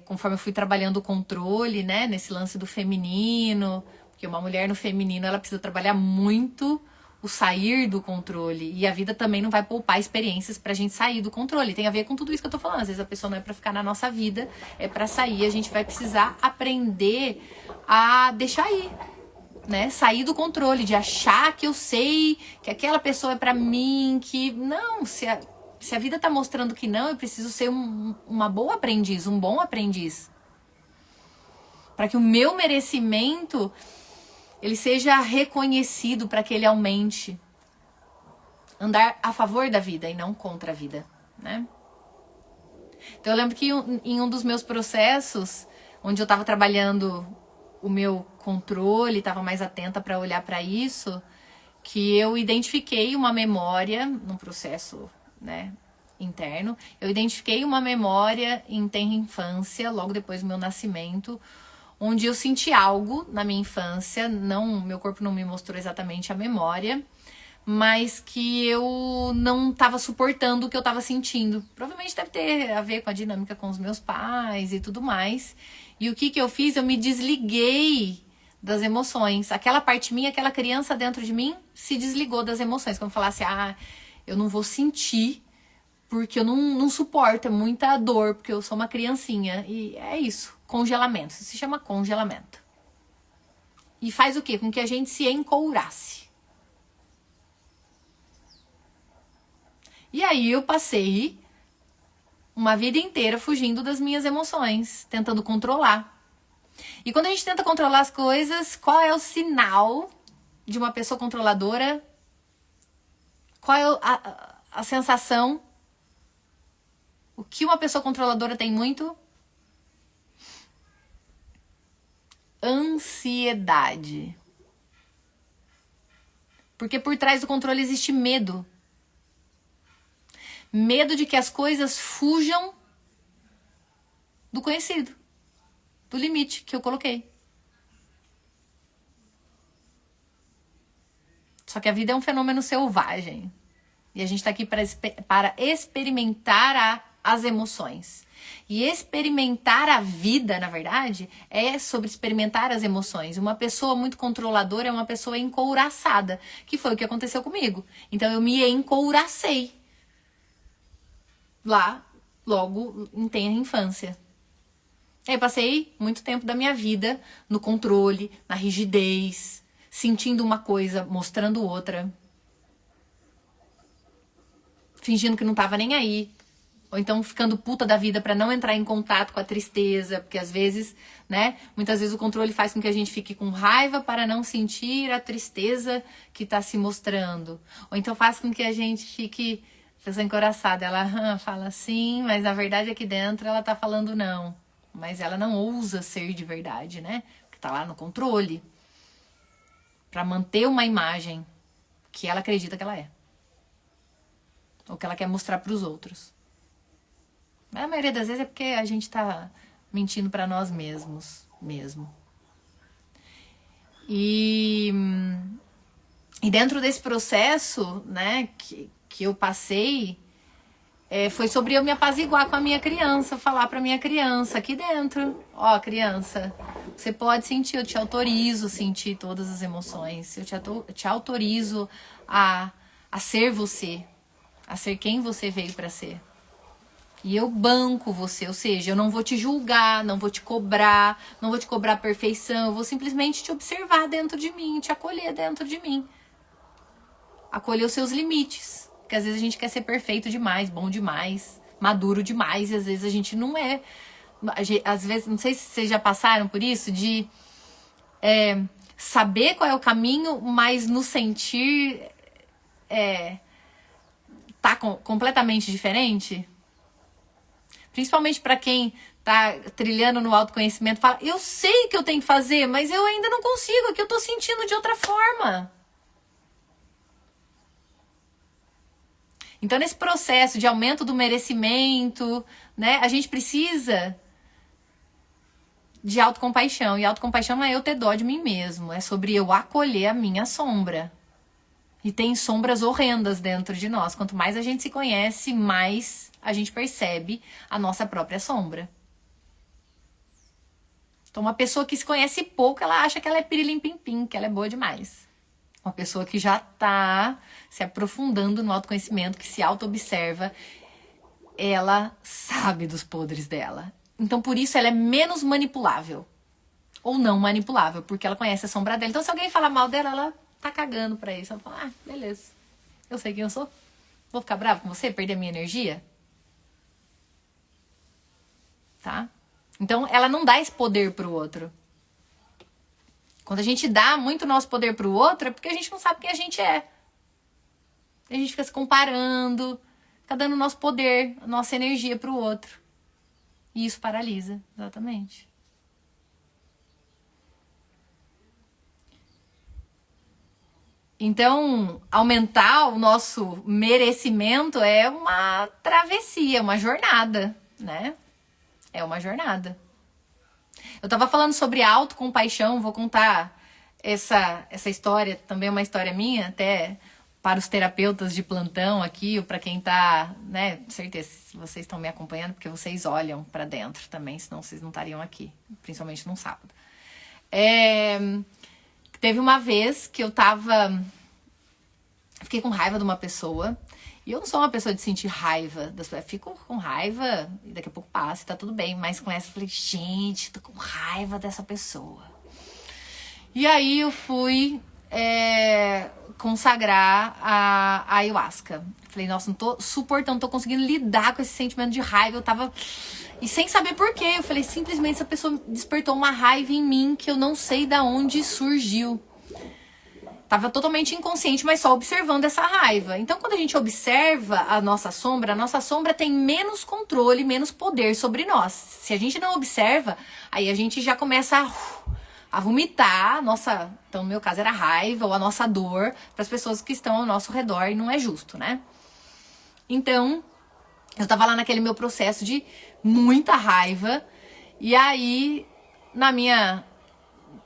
conforme eu fui trabalhando o controle, né, nesse lance do feminino, porque uma mulher no feminino, ela precisa trabalhar muito o sair do controle, e a vida também não vai poupar experiências pra gente sair do controle, tem a ver com tudo isso que eu tô falando, às vezes a pessoa não é pra ficar na nossa vida, é pra sair, a gente vai precisar aprender a deixar ir, né, sair do controle, de achar que eu sei, que aquela pessoa é pra mim, que não, se a vida tá mostrando que não, eu preciso ser uma boa aprendiz, um bom aprendiz. Para que o meu merecimento, ele seja reconhecido, para que ele aumente. Andar a favor da vida e não contra a vida, né? Então eu lembro que em um dos meus processos, onde eu tava trabalhando o meu controle, tava mais atenta para olhar para isso, que eu identifiquei uma memória num processo, né, interno. Eu identifiquei uma memória em tenra infância, logo depois do meu nascimento, onde eu senti algo na minha infância, meu corpo não me mostrou exatamente a memória, mas que eu não estava suportando o que eu estava sentindo. Provavelmente deve ter a ver com a dinâmica com os meus pais e tudo mais. E o que eu fiz? Eu me desliguei das emoções. Aquela parte minha, aquela criança dentro de mim, se desligou das emoções. Como falasse, eu não vou sentir, porque eu não suporto, é muita dor, porque eu sou uma criancinha. E é isso, congelamento. Isso se chama congelamento. E faz o quê? Com que a gente se encourace. E aí eu passei uma vida inteira fugindo das minhas emoções, tentando controlar. E quando a gente tenta controlar as coisas, qual é o sinal de uma pessoa controladora? Qual é a sensação? O que uma pessoa controladora tem muito? Ansiedade. Porque por trás do controle existe medo. Medo de que as coisas fujam do conhecido, do limite que eu coloquei. Só que a vida é um fenômeno selvagem. E a gente tá aqui para experimentar as emoções. E experimentar a vida, na verdade, é sobre experimentar as emoções. Uma pessoa muito controladora é uma pessoa encouraçada, que foi o que aconteceu comigo. Então eu me encouracei lá, logo em tenra infância. Eu passei muito tempo da minha vida no controle, na rigidez, sentindo uma coisa, mostrando outra. Fingindo que não tava nem aí. Ou então ficando puta da vida pra não entrar em contato com a tristeza, porque às vezes, né, muitas vezes o controle faz com que a gente fique com raiva para não sentir a tristeza que tá se mostrando. Ou então faz com que a gente fique, pessoa encoraçada, ela fala sim, mas na verdade aqui dentro ela tá falando não. Mas ela não ousa ser de verdade, né? Porque tá lá no controle. Pra manter uma imagem que ela acredita que ela é. Ou que ela quer mostrar pros outros. A maioria das vezes é porque a gente tá mentindo pra nós mesmos, mesmo. E dentro desse processo, né, que eu passei, foi sobre eu me apaziguar com a minha criança, falar pra minha criança aqui dentro, ó, criança, você pode sentir, eu te autorizo a sentir todas as emoções, eu te autorizo a ser você, a ser quem você veio pra ser. E eu banco você, ou seja, eu não vou te julgar, não vou te cobrar, não vou te cobrar perfeição, eu vou simplesmente te observar dentro de mim, te acolher dentro de mim. Acolher os seus limites, porque às vezes a gente quer ser perfeito demais, bom demais, maduro demais, e às vezes a gente não é. Às vezes, não sei se vocês já passaram por isso, de saber qual é o caminho, mas no sentir tá completamente diferente. Principalmente para quem tá trilhando no autoconhecimento, fala, eu sei que eu tenho que fazer, mas eu ainda não consigo, é que eu tô sentindo de outra forma. Então, nesse processo de aumento do merecimento, né, a gente precisa de autocompaixão. E autocompaixão não é eu ter dó de mim mesmo, é sobre eu acolher a minha sombra. E tem sombras horrendas dentro de nós. Quanto mais a gente se conhece, mais a gente percebe a nossa própria sombra. Então, uma pessoa que se conhece pouco, ela acha que ela é pirilim-pim-pim, que ela é boa demais. Uma pessoa que já tá se aprofundando no autoconhecimento, que se auto-observa, ela sabe dos podres dela. Então, por isso, ela é menos manipulável. Ou não manipulável, porque ela conhece a sombra dela. Então, se alguém falar mal dela, ela tá cagando pra isso. Ela fala, beleza. Eu sei quem eu sou. Vou ficar bravo com você? Perder a minha energia? Tá? Então, ela não dá esse poder pro outro. Quando a gente dá muito nosso poder pro outro, é porque a gente não sabe quem a gente é. A gente fica se comparando, fica dando nosso poder, nossa energia pro outro. E isso paralisa, exatamente. Então, aumentar o nosso merecimento é uma travessia, uma jornada, né? É uma jornada. Eu tava falando sobre autocompaixão, vou contar essa história, também é uma história minha, até para os terapeutas de plantão aqui, ou para quem tá, né, certeza, se vocês estão me acompanhando, porque vocês olham para dentro também, senão vocês não estariam aqui, principalmente num sábado. Teve uma vez que eu fiquei com raiva de uma pessoa. E eu não sou uma pessoa de sentir raiva das pessoas. Fico com raiva e daqui a pouco passa e tá tudo bem. Mas com essa eu falei, gente, tô com raiva dessa pessoa. E aí eu fui consagrar a ayahuasca. Falei, nossa, não tô suportando, não tô conseguindo lidar com esse sentimento de raiva. Eu tava... E sem saber por quê. Eu falei, simplesmente essa pessoa despertou uma raiva em mim que eu não sei de onde surgiu. Tava totalmente inconsciente, mas só observando essa raiva. Então, quando a gente observa a nossa sombra tem menos controle, menos poder sobre nós. Se a gente não observa, aí a gente já começa a vomitar a nossa... Então, no meu caso, era a raiva ou a nossa dor para as pessoas que estão ao nosso redor e não é justo, né? Então, eu tava lá naquele meu processo de muita raiva. E aí,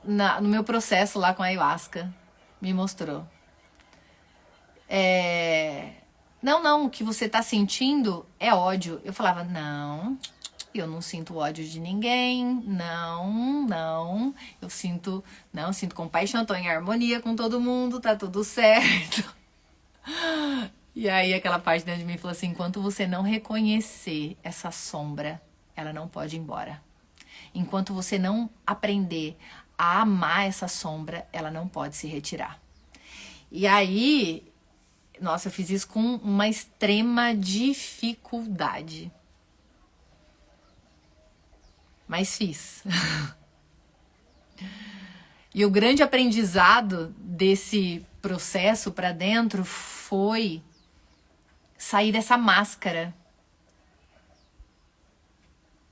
no meu processo lá com a ayahuasca, me mostrou. Não, não, o que você tá sentindo é ódio. Eu falava, não, eu não sinto ódio de ninguém, não. Eu sinto compaixão, tô em harmonia com todo mundo, tá tudo certo. E aí aquela parte dentro de mim falou assim, enquanto você não reconhecer essa sombra, ela não pode ir embora. Enquanto você não aprender a amar essa sombra, ela não pode se retirar. E aí, nossa, eu fiz isso com uma extrema dificuldade. Mas fiz. E o grande aprendizado desse processo para dentro foi sair dessa máscara.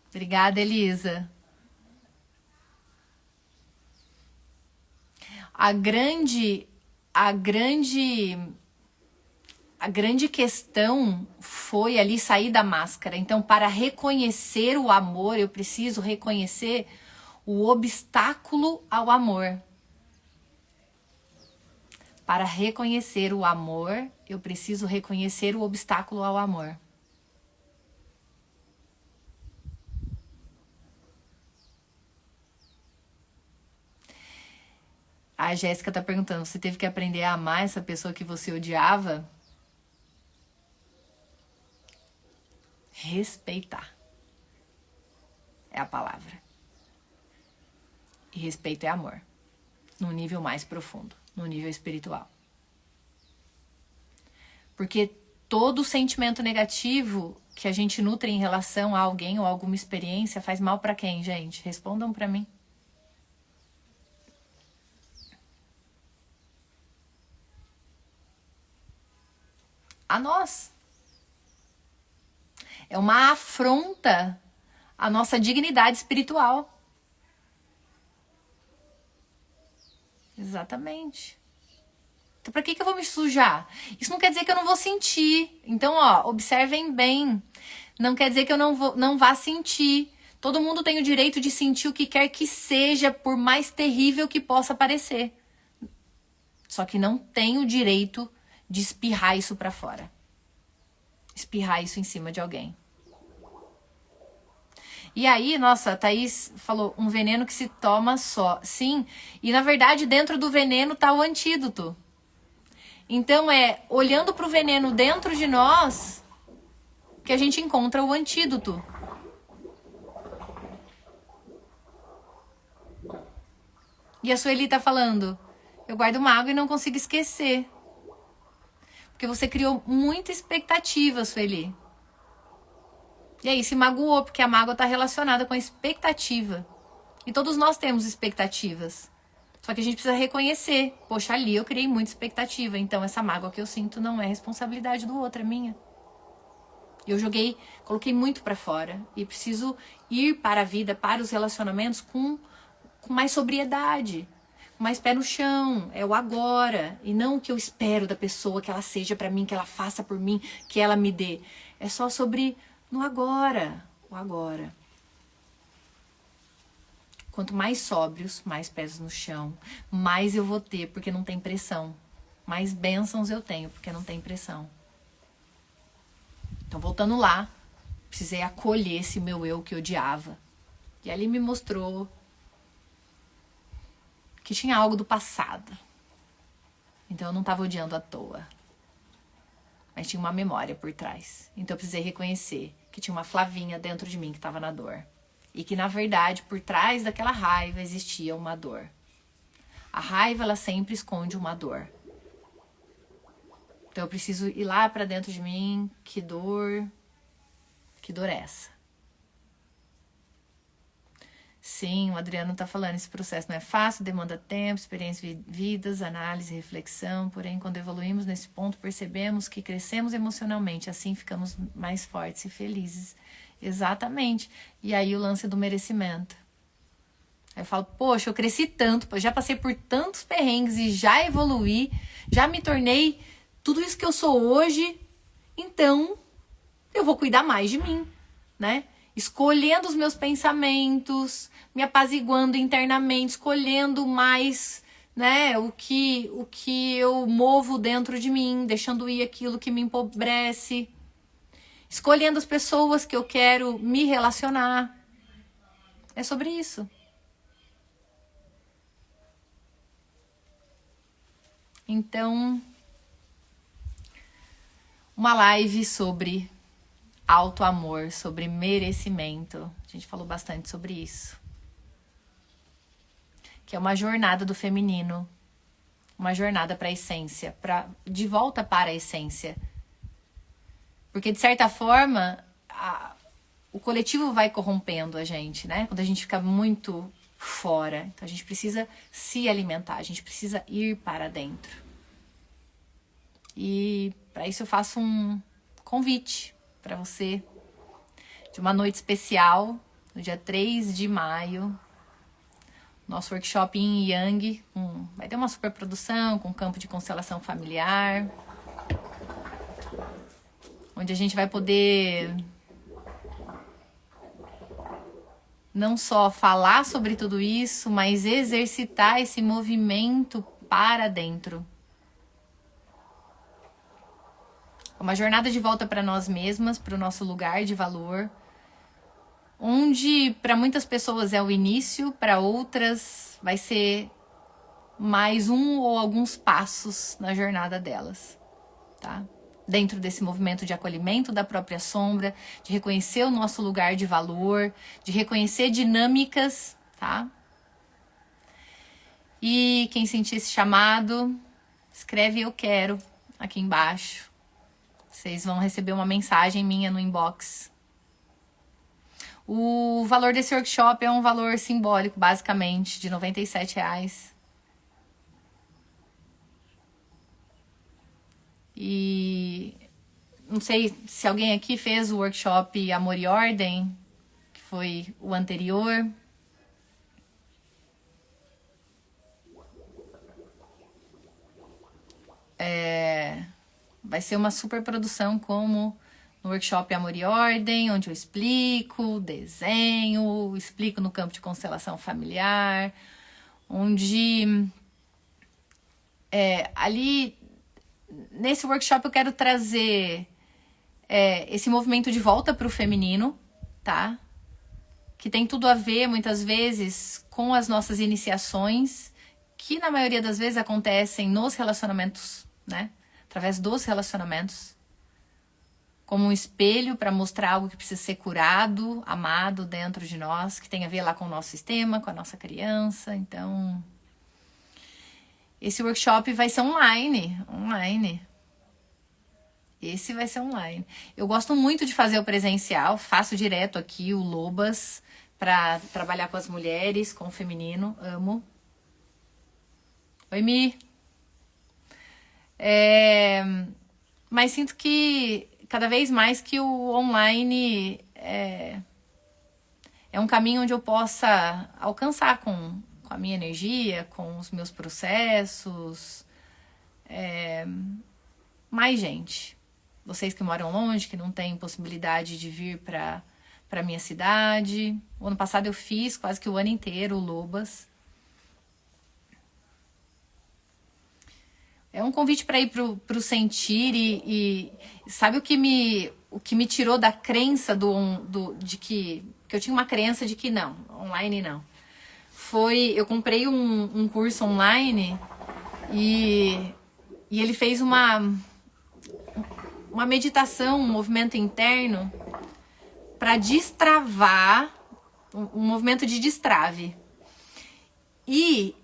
Obrigada, Elisa. A grande questão foi ali sair da máscara. Então, para reconhecer o amor, eu preciso reconhecer o obstáculo ao amor. Para reconhecer o amor, eu preciso reconhecer o obstáculo ao amor. A Jéssica tá perguntando, você teve que aprender a amar essa pessoa que você odiava? Respeitar. É a palavra. E respeito é amor. Num nível mais profundo, no nível espiritual. Porque todo sentimento negativo que a gente nutre em relação a alguém ou alguma experiência faz mal pra quem, gente? Respondam pra mim. A nós. É uma afronta à nossa dignidade espiritual. Exatamente. Então, pra que eu vou me sujar? Isso não quer dizer que eu não vou sentir. Então, ó, observem bem. Não quer dizer que eu não vá sentir. Todo mundo tem o direito de sentir o que quer que seja, por mais terrível que possa parecer. Só que não tem o direito de espirrar isso pra fora. Espirrar isso em cima de alguém. E aí, nossa, a Thaís falou, um veneno que se toma só. Sim, e na verdade dentro do veneno tá o antídoto. Então é olhando pro veneno dentro de nós que a gente encontra o antídoto. E a Sueli tá falando, eu guardo mágoa e não consigo esquecer. Porque você criou muita expectativa, Sueli. E aí se magoou, porque a mágoa tá relacionada com a expectativa. E todos nós temos expectativas. Só que a gente precisa reconhecer. Poxa, ali eu criei muita expectativa. Então essa mágoa que eu sinto não é responsabilidade do outro, é minha. Eu coloquei muito pra fora. E preciso ir para a vida, para os relacionamentos com mais sobriedade. Com mais pé no chão. É o agora. E não o que eu espero da pessoa, que ela seja pra mim, que ela faça por mim, que ela me dê. É só sobre no agora. O agora. Quanto mais sóbrios, mais pés no chão, mais eu vou ter, porque não tem pressão. Mais bênçãos eu tenho, porque não tem pressão. Então, voltando lá, precisei acolher esse meu eu que odiava. E ali me mostrou que tinha algo do passado. Então, eu não estava odiando à toa. Mas tinha uma memória por trás. Então, eu precisei reconhecer que tinha uma Flavinha dentro de mim que estava na dor. E que, na verdade, por trás daquela raiva existia uma dor. A raiva, ela sempre esconde uma dor. Então, eu preciso ir lá pra dentro de mim. Que dor é essa? Sim, o Adriano tá falando, esse processo não é fácil, demanda tempo, experiências vividas, análise, reflexão. Porém, quando evoluímos nesse ponto, percebemos que crescemos emocionalmente. Assim, ficamos mais fortes e felizes. Exatamente. E aí o lance do merecimento. Aí eu falo, poxa, eu cresci tanto, já passei por tantos perrengues e já evoluí, já me tornei tudo isso que eu sou hoje, então eu vou cuidar mais de mim, né? Escolhendo os meus pensamentos, me apaziguando internamente, escolhendo mais né? O que eu movo dentro de mim, deixando ir aquilo que me empobrece, escolhendo as pessoas que eu quero me relacionar. É sobre isso. Então, uma live sobre auto-amor, sobre merecimento. A gente falou bastante sobre isso. Que é uma jornada do feminino. Uma jornada para a essência, de volta para a essência. Porque, de certa forma, o coletivo vai corrompendo a gente, né? Quando a gente fica muito fora. Então, a gente precisa se alimentar, a gente precisa ir para dentro. E, para isso, eu faço um convite para você de uma noite especial, no dia 3 de maio. Nosso workshop em Yang, vai ter uma super produção com campo de constelação familiar, onde a gente vai poder não só falar sobre tudo isso, mas exercitar esse movimento para dentro. Uma jornada de volta para nós mesmas, para o nosso lugar de valor, onde para muitas pessoas é o início, para outras vai ser mais um ou alguns passos na jornada delas, tá? Dentro desse movimento de acolhimento da própria sombra, de reconhecer o nosso lugar de valor, de reconhecer dinâmicas, tá? E quem sentir esse chamado, escreve "eu quero" aqui embaixo. Vocês vão receber uma mensagem minha no inbox. O valor desse workshop é um valor simbólico, basicamente, de R$97. E não sei se alguém aqui fez o workshop Amor e Ordem, que foi o anterior. Vai ser uma super produção como no workshop Amor e Ordem, onde eu explico, desenho, explico no campo de constelação familiar, onde ali nesse workshop eu quero trazer esse movimento de volta para o feminino, tá? Que tem tudo a ver, muitas vezes, com as nossas iniciações, que na maioria das vezes acontecem nos relacionamentos, né? Através dos relacionamentos, como um espelho para mostrar algo que precisa ser curado, amado dentro de nós, que tem a ver lá com o nosso sistema, com a nossa criança. Então, esse workshop vai ser online. Esse vai ser online. Eu gosto muito de fazer o presencial, faço direto aqui o Lobas, para trabalhar com as mulheres, com o feminino, amo. Oi, Mi. Mas sinto que cada vez mais que o online é um caminho onde eu possa alcançar com a minha energia, com os meus processos, mais gente. Vocês que moram longe, que não têm possibilidade de vir para minha cidade. O ano passado eu fiz quase que o ano inteiro o Lobas. É um convite para ir pro sentir e sabe o que me tirou da crença de que eu tinha uma crença de que não, online não. Eu comprei um curso online e ele fez uma meditação, um movimento interno para destravar, um movimento de destrave. E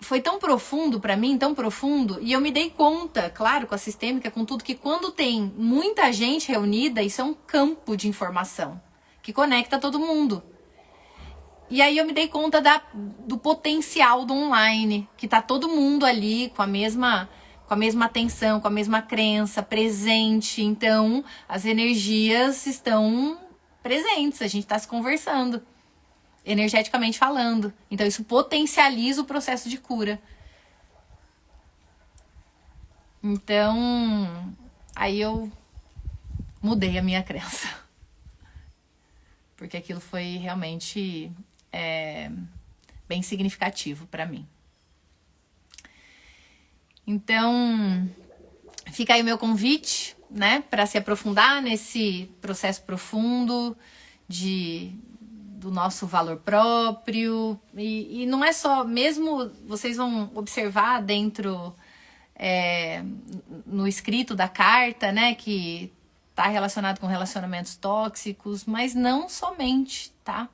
foi tão profundo para mim, tão profundo, e eu me dei conta, claro, com a sistêmica, com tudo, que quando tem muita gente reunida, isso é um campo de informação que conecta todo mundo. E aí eu me dei conta do potencial do online, que tá todo mundo ali com a mesma atenção, com a mesma crença, presente. Então, as energias estão presentes, a gente tá se conversando, energeticamente falando. Então isso potencializa o processo de cura. Então, aí eu mudei a minha crença. Porque aquilo foi realmente bem significativo para mim. Então, fica aí o meu convite, né, para se aprofundar nesse processo profundo do nosso valor próprio. E não é só, mesmo vocês vão observar dentro, no escrito da carta, né, que tá relacionado com relacionamentos tóxicos, mas não somente, tá?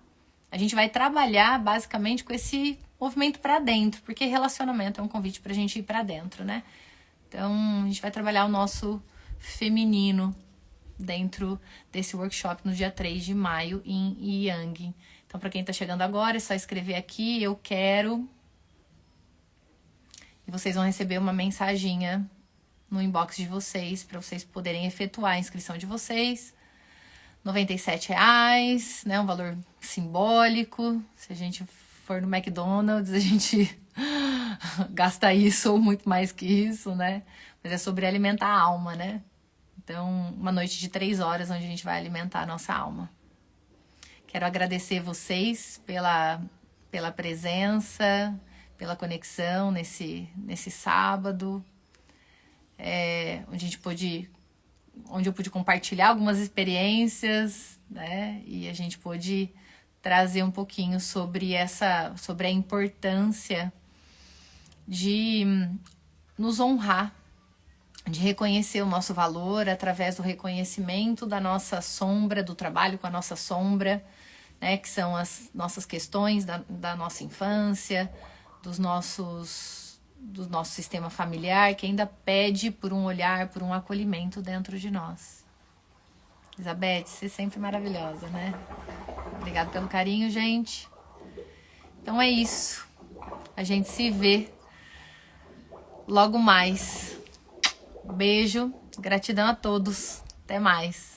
A gente vai trabalhar basicamente com esse movimento para dentro, porque relacionamento é um convite pra gente ir para dentro, né? Então, a gente vai trabalhar o nosso feminino dentro desse workshop no dia 3 de maio em Yang. Então, para quem tá chegando agora, é só escrever aqui, eu quero. E vocês vão receber uma mensaginha no inbox de vocês, para vocês poderem efetuar a inscrição de vocês. R$97, né? Um valor simbólico. Se a gente for no McDonald's, a gente gasta isso ou muito mais que isso, né? Mas é sobre alimentar a alma, né? Então, uma noite de 3 horas onde a gente vai alimentar a nossa alma. Quero agradecer vocês pela presença, pela conexão nesse sábado, onde eu pude compartilhar algumas experiências, né? E a gente pôde trazer um pouquinho sobre a importância de nos honrar, de reconhecer o nosso valor através do reconhecimento da nossa sombra, do trabalho com a nossa sombra, né? Que são as nossas questões da nossa infância, do nosso sistema familiar, que ainda pede por um olhar, por um acolhimento dentro de nós. Elizabeth, você é sempre maravilhosa, né? Obrigada pelo carinho, gente. Então é isso. A gente se vê logo mais. Beijo, gratidão a todos. Até mais.